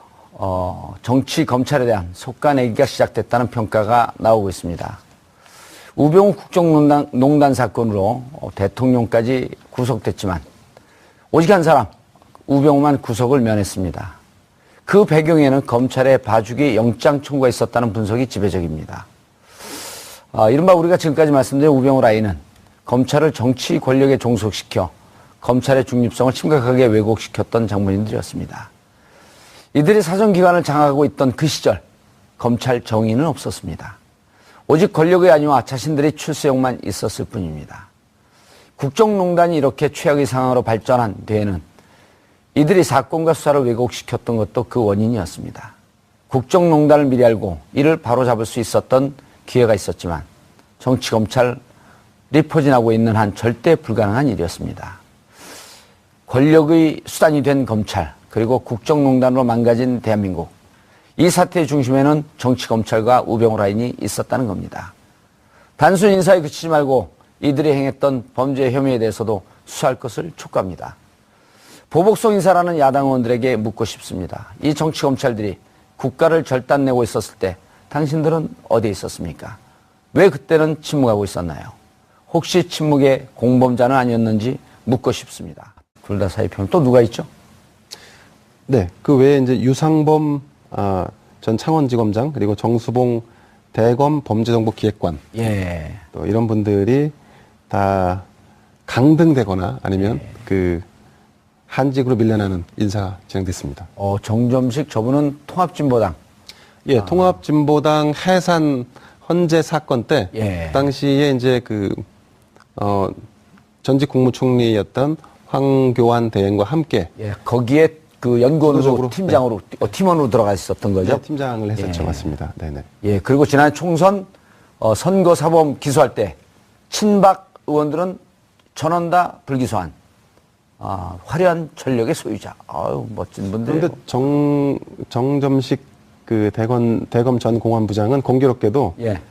정치 검찰에 대한 속가내기가 시작됐다는 평가가 나오고 있습니다. 우병우 국정농단 사건으로 대통령까지 구속됐지만 오직 한 사람 우병우만 구속을 면했습니다. 그 배경에는 검찰의 봐주기 영장 청구가 있었다는 분석이 지배적입니다. 이른바 우리가 지금까지 말씀드린 우병우 라인은 검찰을 정치 권력에 종속시켜 검찰의 중립성을 심각하게 왜곡시켰던 장본인들이었습니다. 이들이 사정기관을 장악하고 있던 그 시절 검찰 정의는 없었습니다. 오직 권력의 안위와 자신들의 출세욕만 있었을 뿐입니다. 국정농단이 이렇게 최악의 상황으로 발전한 뒤에는 이들이 사건과 수사를 왜곡시켰던 것도 그 원인이었습니다. 국정농단을 미리 알고 이를 바로잡을 수 있었던 기회가 있었지만 정치검찰이 포진하고 있는 한 절대 불가능한 일이었습니다. 권력의 수단이 된 검찰 그리고 국정농단으로 망가진 대한민국 이 사태의 중심에는 정치검찰과 우병우 라인이 있었다는 겁니다. 단순 인사에 그치지 말고 이들이 행했던 범죄 혐의에 대해서도 수사할 것을 촉구합니다. 보복성 인사라는 야당 의원들에게 묻고 싶습니다. 이 정치 검찰들이 국가를 절단내고 있었을 때 당신들은 어디에 있었습니까? 왜 그때는 침묵하고 있었나요? 혹시 침묵의 공범자는 아니었는지 묻고 싶습니다. 둘 다 사의평. 또 누가 있죠? 네, 그 외에 이제 유상범 전 창원지검장 그리고 정수봉 대검 범죄정보기획관 예. 또 이런 분들이 다 강등되거나 아니면 그 한직으로 밀려나는 인사가 진행됐습니다. 정점식 저분은 통합진보당. 예, 통합진보당 해산 헌재 사건 때 예. 그 당시에 이제 전직 국무총리였던 황교안 대행과 함께 예. 거기에 그 연구원으로 소속으로, 팀장으로 팀원으로 들어가 있었던 거죠. 네, 팀장을 했었죠. 예. 맞습니다. 네네. 예. 그리고 지난 총선 선거 사범 기소할 때 친박 의원들은 전원 다 불기소한 화려한 전력의 소유자. 아유, 멋진 분들. 그런데 정점식 그 대검 전 공안부장은 공교롭게도 예.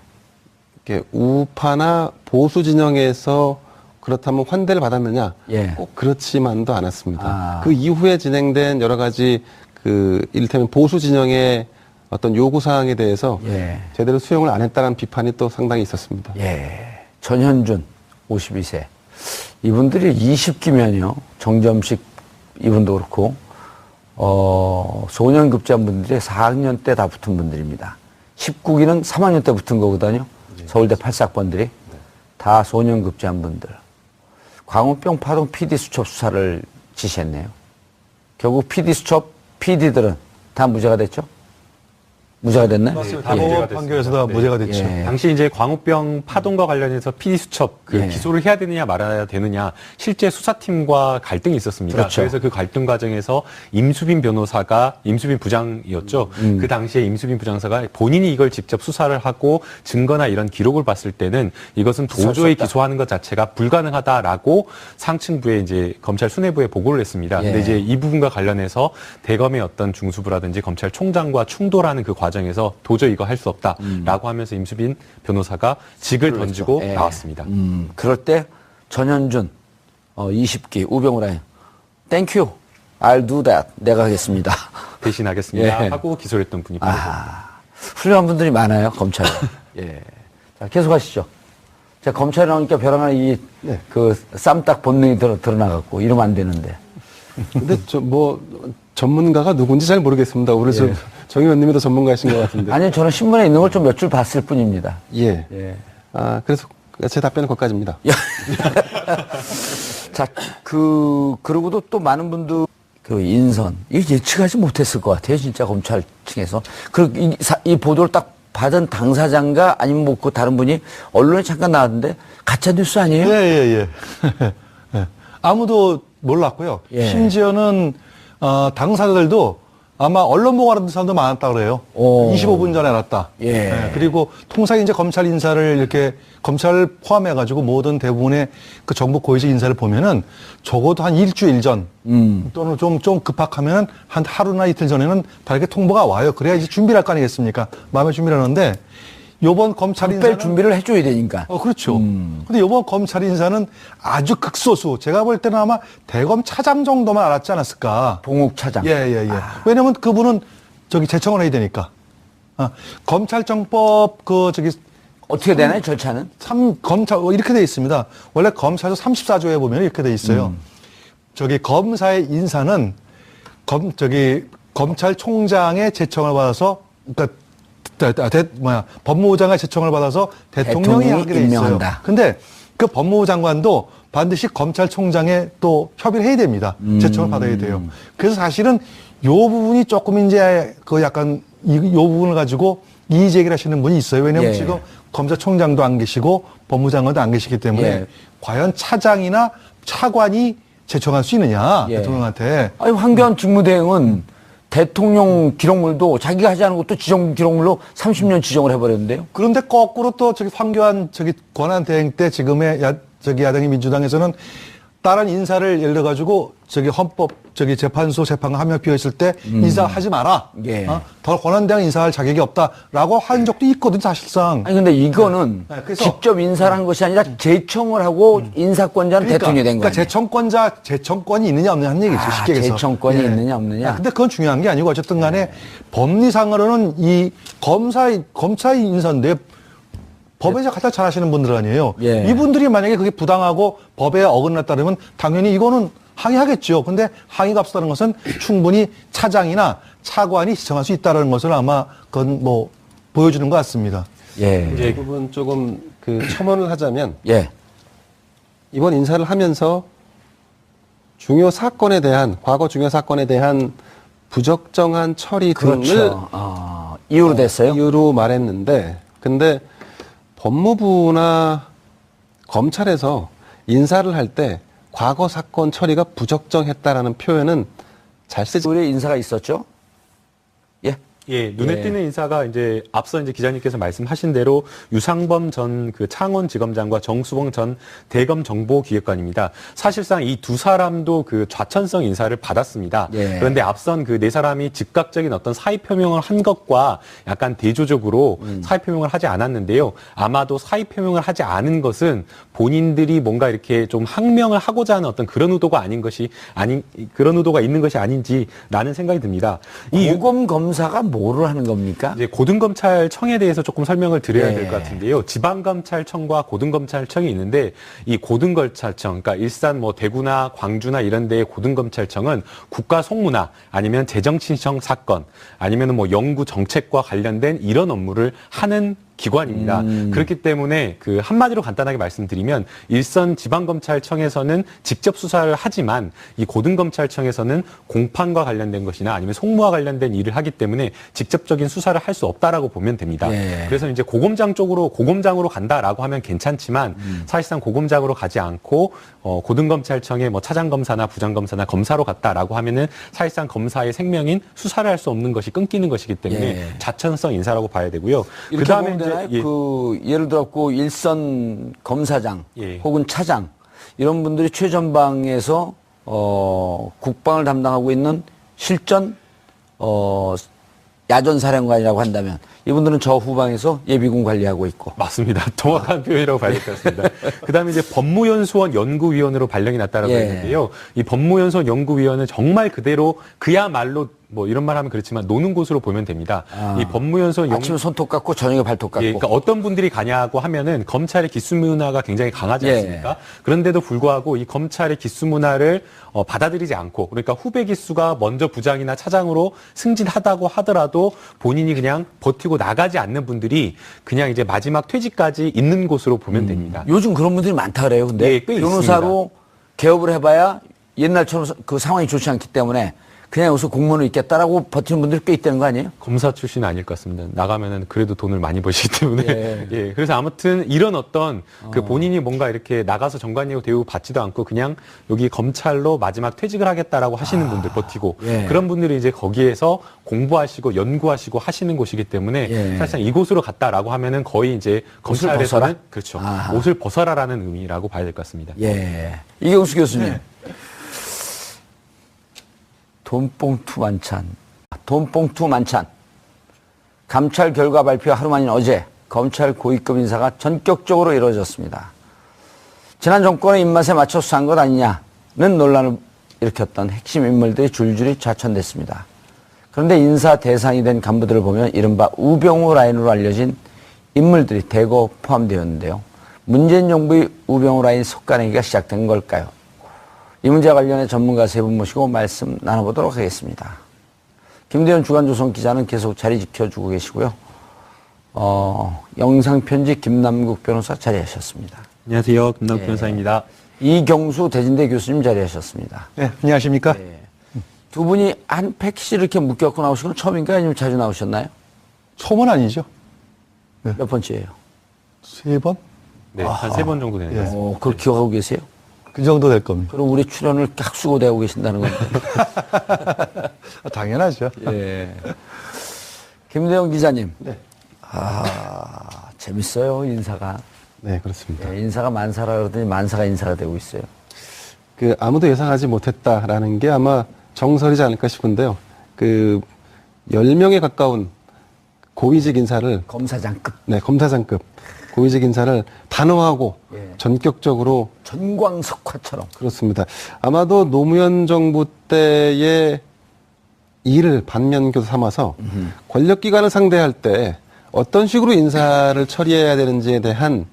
이렇게 우파나 보수 진영에서 그렇다면 환대를 받았느냐? 예. 꼭 그렇지만도 않았습니다. 아. 그 이후에 진행된 여러 가지 이를테면 보수 진영의 어떤 요구 사항에 대해서 예. 제대로 수용을 안 했다는 비판이 또 상당히 있었습니다. 예. 전현준 52세. 이분들이 20기면요. 정점식 이분도 그렇고 소년급제한 분들이 4학년 때 다 붙은 분들입니다. 19기는 3학년 때 붙은 거거든요. 서울대 8사학번들이 다 소년급제한 분들. 광우병 파동 PD 수첩 수사를 지시했네요. 결국 PD 수첩 PD들은 다 무죄가 됐죠? 무죄가 됐나요? 맞습니다. 예. 법원 판결에서 다 무죄가 됐죠. 예. 당시 이제 광우병 파동과 관련해서 PD 수첩 예. 기소를 해야 되느냐 말아야 되느냐 실제 수사팀과 갈등이 있었습니다. 그렇죠. 그래서 그 갈등 과정에서 임수빈 변호사가 임수빈 부장이었죠. 그 당시에 임수빈 부장사가 본인이 이걸 직접 수사를 하고 증거나 이런 기록을 봤을 때는 이것은 도저히 기소하는 것 자체가 불가능하다라고 상층부에 이제 검찰 수뇌부에 보고를 했습니다. 예. 근데 이제 이 부분과 관련해서 대검의 어떤 중수부라든지 검찰총장과 충돌하는 그 과정에서 도저히 이거 할 수 없다라고 하면서 임수빈 변호사가 직을 던지고 예. 나왔습니다. 그럴 때 전현준 20기 우병우라인 땡큐 I'll do that 내가 하겠습니다. 대신하겠습니다 예. 하고 기소를 했던 분이 바로 훌륭한 분들이 많아요 검찰에. 예. 자 계속하시죠. 자 검찰에 나오니까 벼랑한 네. 그 쌈딱 본능이 드러나갖고 이러면 안 되는데. 근데 전문가가 누군지 잘 모르겠습니다. 우리 정 의원님이 더 전문가이신 것 같은데. 아니요 저는 신문에 있는 걸 좀 몇 줄 봤을 뿐입니다. 예. 예. 그래서 제 답변은 거기까지입니다. 자, 그러고도 또 많은 분들, 인선, 이거 예측하지 못했을 것 같아요, 진짜 검찰 층에서. 이 보도를 딱 받은 당사자인가 아니면 뭐 그 다른 분이 언론에 잠깐 나왔는데 가짜뉴스 아니에요? 예. 예. 아무도 몰랐고요. 예. 심지어는 당사자들도 아마 언론 보고 알았던 사람도 많았다 그래요. 25분 전에 알았다. 예. 그리고 통상 이제 검찰 인사를 이렇게 검찰 포함해가지고 모든 대부분의 그 정부 고위직 인사를 보면은 적어도 한 일주일 전 또는 좀 급박하면 한 하루나 이틀 전에는 다 이렇게 통보가 와요. 그래야 이제 준비를 할 거 아니겠습니까? 마음의 준비를 하는데 요번 검찰 인사는 뺄 준비를 해줘야 되니까. 그렇죠. 근데 이번 검찰 인사는 아주 극소수. 제가 볼 때는 아마 대검 차장 정도만 알았지 않았을까. 봉욱 차장. 예. 왜냐면 그분은 제청을 해야 되니까. 검찰청법 어떻게 되나요, 절차는? 검찰 이렇게 돼 있습니다. 원래 검사조 34조에 보면 이렇게 돼 있어요. 검사의 인사는 검찰총장의 제청을 받아서 그러니까 법무부 장관의 제청을 받아서 대통령이 하게 돼 있어요. 임명한다. 근데 그 법무부 장관도 반드시 검찰총장에 또 협의를 해야 됩니다. 제청을 받아야 돼요. 그래서 사실은 요 부분이 조금 이제 약간 요 부분을 가지고 이의 제기를 하시는 분이 있어요. 왜냐하면 예. 지금 검찰총장도 안 계시고 법무부 장관도 안 계시기 때문에 예. 과연 차장이나 차관이 제청할 수 있느냐 예. 대통령한테. 아니, 황교안 직무대행은 대통령 기록물도 자기가 하지 않은 것도 지정 기록물로 30년 지정을 해버렸는데요. 그런데 거꾸로 또 황교안 권한대행 때 지금의 야당의 민주당에서는 다른 인사를 예를 들어 가지고 저기 헌법 저기 재판소 재판관 한 명 비어 있을 때 인사하지 마라. 예. 더 권한대행 인사할 자격이 없다라고 한 적도 있거든 사실상. 아니 근데 이거는 네, 그래서- 직접 인사를 한 것이 아니라 제청을 하고 인사권자는 대통령이 된 거예요. 제청권이 있느냐 없느냐 하는 얘기죠. 쉽게 얘기해서. 제청권이 있느냐 없느냐. 근데 그건 중요한 게 아니고 어쨌든 간에 법리상으로는 이 검사의 인사인데 법에서 가장 잘하시는 분들 아니에요. 예. 이분들이 만약에 그게 부당하고 법에 어긋났다면 당연히 이거는 항의하겠죠. 근데 항의가 없었다는 것은 충분히 차장이나 차관이 지정할 수 있다는 것을 아마 그건 뭐 보여주는 것 같습니다. 예. 이 부분 조금 그 첨언을 하자면 예. 이번 인사를 하면서 중요 사건에 대한 과거 중요 사건에 대한 부적정한 처리 등을 그렇죠. 이유로 됐어요. 이유로 말했는데 근데 법무부나 검찰에서 인사를 할 때 과거 사건 처리가 부적정했다라는 표현은 잘 쓰지. 우리 인사가 있었죠. 예. 예, 눈에 예. 띄는 인사가 이제 앞서 이제 기자님께서 말씀하신 대로 유상범 전 그 창원지검장과 정수봉 전 대검정보기획관입니다. 사실상 이 두 사람도 그 좌천성 인사를 받았습니다. 예. 그런데 앞선 그 네 사람이 즉각적인 어떤 사의 표명을 한 것과 약간 대조적으로 사의 표명을 하지 않았는데요. 아마도 사의 표명을 하지 않은 것은 본인들이 뭔가 이렇게 좀 항명을 하고자 하는 어떤 그런 의도가 그런 의도가 있는 것이 아닌지라는 생각이 듭니다. 이 고검 검사가 뭐를 하는 겁니까? 이제 고등검찰청에 대해서 조금 설명을 드려야 예. 될 것 같은데요. 지방검찰청과 고등검찰청이 있는데 이 고등검찰청, 그러니까 일산 뭐 대구나 광주나 이런 데의 고등검찰청은 국가 송무나 아니면 재정신청 사건 아니면 뭐 연구 정책과 관련된 이런 업무를 하는 기관입니다. 그렇기 때문에 그 한마디로 간단하게 말씀드리면 일선 지방검찰청에서는 직접 수사를 하지만 이 고등검찰청에서는 공판과 관련된 것이나 아니면 송무와 관련된 일을 하기 때문에 직접적인 수사를 할 수 없다라고 보면 됩니다. 예. 그래서 이제 고검장으로 간다라고 하면 괜찮지만 사실상 고검장으로 가지 않고 고등검찰청의 뭐 차장검사나 부장검사나 검사로 갔다라고 하면은 사실상 검사의 생명인 수사를 할 수 없는 것이 끊기는 것이기 때문에 예. 좌천성 인사라고 봐야 되고요. 이렇게 그다음에 보면 되나요? 예. 예를 들었고 일선 검사장 예. 혹은 차장 이런 분들이 최전방에서 국방을 담당하고 있는 실전 야전 사령관이라고 한다면 이분들은 저 후방에서 예비군 관리하고 있고. 맞습니다. 정확한 표현이라고 봐야 될 것 같습니다. 그다음에 이제 법무연수원 연구위원으로 발령이 났다라고 예. 했는데요. 이 법무연수원 연구위원은 정말 그대로 그야말로 뭐 이런 말 하면 그렇지만 노는 곳으로 보면 됩니다. 이 법무연수원 아침에 손톱 깎고 저녁에 발톱 깎고. 예, 그러니까 어떤 분들이 가냐고 하면은 검찰의 기수 문화가 굉장히 강하지 예. 않습니까? 그런데도 불구하고 이 검찰의 기수 문화를 받아들이지 않고 그러니까 후배 기수가 먼저 부장이나 차장으로 승진하다고 하더라도 본인이 그냥 버티고 나가지 않는 분들이 그냥 이제 마지막 퇴직까지 있는 곳으로 보면 됩니다. 요즘 그런 분들이 많다 그래요. 근데 예, 꽤 변호사로 개업을 해봐야 옛날처럼 그 상황이 좋지 않기 때문에 그냥 여기서 공무원으로 있겠다라고 버티는 분들이 꽤 있다는 거 아니에요? 검사 출신 아닐 것 같습니다. 나가면은 그래도 돈을 많이 버시기 때문에. 예. 예. 그래서 아무튼 이런 어떤 그 본인이 뭔가 이렇게 나가서 정관예우 대우 받지도 않고 그냥 여기 검찰로 마지막 퇴직을 하겠다라고 하시는 분들 버티고 예. 그런 분들이 이제 거기에서 공부하시고 연구하시고 하시는 곳이기 때문에 예. 사실상 이곳으로 갔다라고 하면은 거의 이제 옷을 검찰에서는 벗어라? 그렇죠. 아하. 옷을 벗어라라는 의미라고 봐야 될 것 같습니다. 예. 이경수 교수님. 돈봉투 만찬. 돈봉투 만찬. 감찰 결과 발표 하루 만인 어제 검찰 고위급 인사가 전격적으로 이루어졌습니다. 지난 정권의 입맛에 맞춰 수사한 것 아니냐는 논란을 일으켰던 핵심 인물들이 줄줄이 좌천됐습니다. 그런데 인사 대상이 된 간부들을 보면 이른바 우병우 라인으로 알려진 인물들이 대거 포함되었는데요. 문재인 정부의 우병우 라인 속가내기가 시작된 걸까요? 이 문제와 관련해 전문가 세 분 모시고 말씀 나눠보도록 하겠습니다. 김대현 주간조선 기자는 계속 자리 지켜주고 계시고요. 영상편집 김남국 변호사 자리하셨습니다. 안녕하세요. 김남국 변호사입니다. 이경수 대진대 교수님 자리하셨습니다. 네, 안녕하십니까? 두 분이 한 패키지 이렇게 묶여갖고 나오신 건 처음인가요? 아니면 자주 나오셨나요? 처음은 아니죠. 몇 번째예요? 3번? 네, 한 3번 정도 되는 것 같습니다. 그걸 기억하고 계세요? 그 정도 될 겁니다. 그럼 우리 출연을 깍수고대하고 계신다는 건데. 당연하죠. 예. 김대현 기자님. 네. 재밌어요, 인사가. 네, 그렇습니다. 예, 인사가 만사라 그러더니 만사가 인사가 되고 있어요. 그 아무도 예상하지 못했다라는 게 아마 정설이지 않을까 싶은데요. 그 10명에 가까운 고위직 인사를 검사장급 네, 검사장급 고위직 인사를 단호하고 예. 전격적으로 전광석화처럼 그렇습니다. 아마도 노무현 정부 때의 일을 반면교사 삼아서 권력기관을 상대할 때 어떤 식으로 인사를 처리해야 되는지에 대한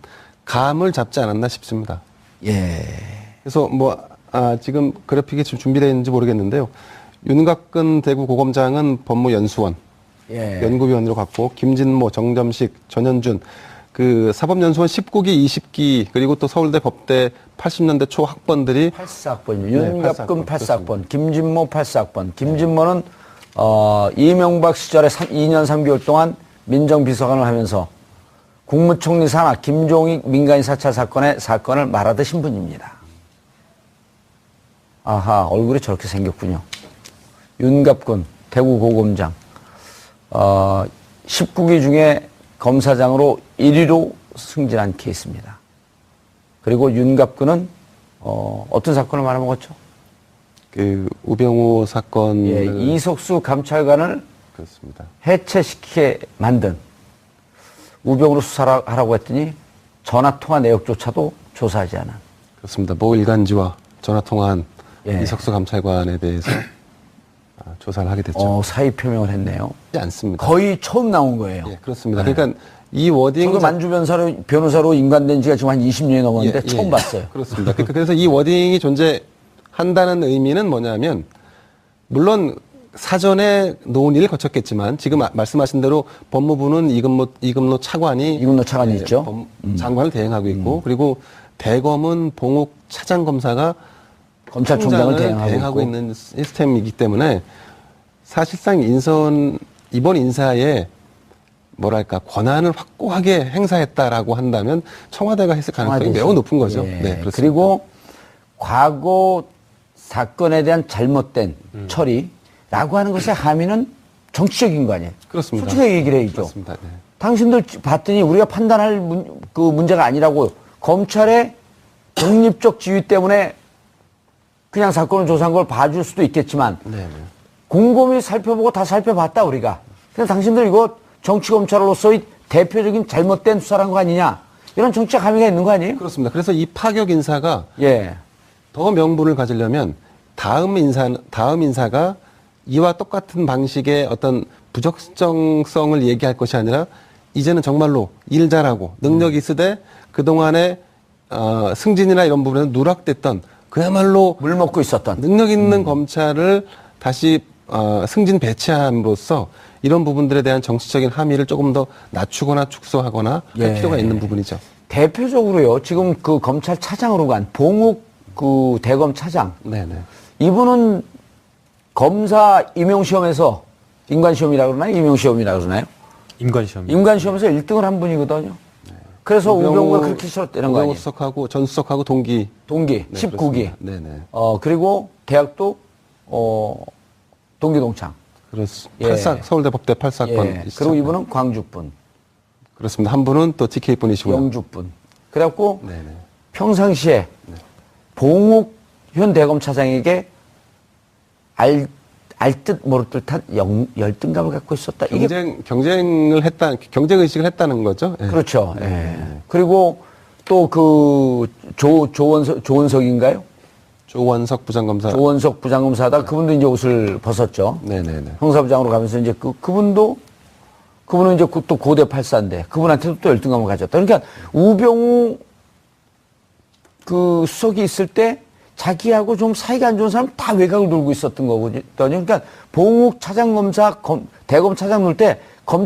감을 잡지 않았나 싶습니다. 예. 그래서 지금 그래픽이 지금 준비되어 있는지 모르겠는데요. 윤갑근 대구고검장은 법무연수원, 예. 연구위원으로 갔고, 김진모, 정점식, 전현준, 그 사법연수원 19기, 20기, 그리고 또 서울대 법대 80년대 초 학번들이 84학번, 네, 윤갑근 84학번, 84학번, 김진모 84학번. 김진모는 이명박 시절에 2년 3개월 동안 민정비서관을 하면서 국무총리 산하 김종익 민간인 사찰 사건을 말하듯 신분입니다. 아하, 얼굴이 저렇게 생겼군요. 윤갑근 대구고검장 19기 중에 검사장으로 1위로 승진한 케이스입니다. 그리고 윤갑근은 어떤 사건을 말아먹었죠? 그 우병우 사건을 예, 이석수 감찰관을 그렇습니다. 해체시키게 만든 우병우로 수사하라고 했더니 전화통화 내역조차도 조사하지 않은. 그렇습니다. 모 일간지와 전화 통화한 예. 이석수 감찰관에 대해서 조사를 하게 됐죠. 사의 표명을 했네요. 하지 않습니다. 거의 처음 나온 거예요. 예, 그렇습니다. 그러니까 이 워딩 저도 만주 변호사로 인간된 지가 지금 한 20년이 넘었는데 예, 처음 예. 봤어요. 그렇습니다. 그래서 이 워딩이 존재한다는 의미는 뭐냐면 물론 사전에 논의를 거쳤겠지만 지금 말씀하신 대로 법무부는 이금노 차관이 이금노 차관이 있죠. 장관을 대행하고 있고 그리고 대검은 봉욱 차장검사가 검찰총장을 총장을 대행하고 있고. 있는 시스템이기 때문에 사실상 이번 인사에 뭐랄까 권한을 확고하게 행사했다라고 한다면 청와대가 했을 가능성이 청와대죠. 매우 높은 거죠. 예. 네, 그렇습니다. 그리고 과거 사건에 대한 잘못된 처리라고 하는 것의 함의는 정치적인 거 아니에요? 그렇습니다. 솔직하게 얘기를 해야죠. 그렇습니다. 네. 당신들 봤더니 우리가 판단할 그 문제가 아니라고 검찰의 독립적 지위 때문에 그냥 사건을 조사한 걸 봐줄 수도 있겠지만 네. 곰곰이 살펴보고 다 살펴봤다 우리가. 그래서 당신들 이거 정치검찰로서의 대표적인 잘못된 수사란 거 아니냐. 이런 정치적 함의가 있는 거 아니에요? 그렇습니다. 그래서 이 파격 인사가 예. 더 명분을 가지려면 다음 인사가 이와 똑같은 방식의 어떤 부적정성을 얘기할 것이 아니라 이제는 정말로 일 잘하고 능력이 있으되 그동안에 승진이나 이런 부분에서 누락됐던 그야말로 물 먹고 있었던. 능력 있는 검찰을 다시 승진 배치함으로써 이런 부분들에 대한 정치적인 함의를 조금 더 낮추거나 축소하거나 예. 할 필요가 있는 부분이죠. 대표적으로요. 지금 그 검찰 차장으로 간 봉욱 그 대검 차장. 네네. 이분은 검사 임용시험에서 인관시험이라고 그러나요? 임용시험이라고 그러나요? 임관시험. 임관시험에서 1등을 한 분이거든요. 그래서 우병우가 그렇게 싫었다는 거 아니에요? 전 수석하고 동기. 동기, 네, 19기. 그렇습니다. 네네. 그리고 대학도 동기동창. 그렇습니다. 예. 서울대 법대 84건. 예. 그리고 이분은 광주분, 그렇습니다. 한 분은 또 TK 분이시고요. 영주분. 그래갖고 네네. 평상시에 봉욱 현 대검 차장에게 알 듯 모를 듯한 열등감을 갖고 있었다. 이게 경쟁 의식을 했다는 거죠. 예. 그렇죠. 예. 그리고 또 그 조원석인가요? 조원석 부장검사. 조원석 부장검사다. 그분도 이제 옷을 벗었죠. 네네네. 형사부장으로 가면서 이제 그분은 이제 또 고대 84인데 그분한테도 또 열등감을 가졌다. 그러니까 우병우 그 수석이 있을 때 자기하고 좀 사이가 안 좋은 사람 다 외곽을 돌고 있었던 거거든요. 그러니까 봉욱 차장검사 대검 차장 놓을 때 검찰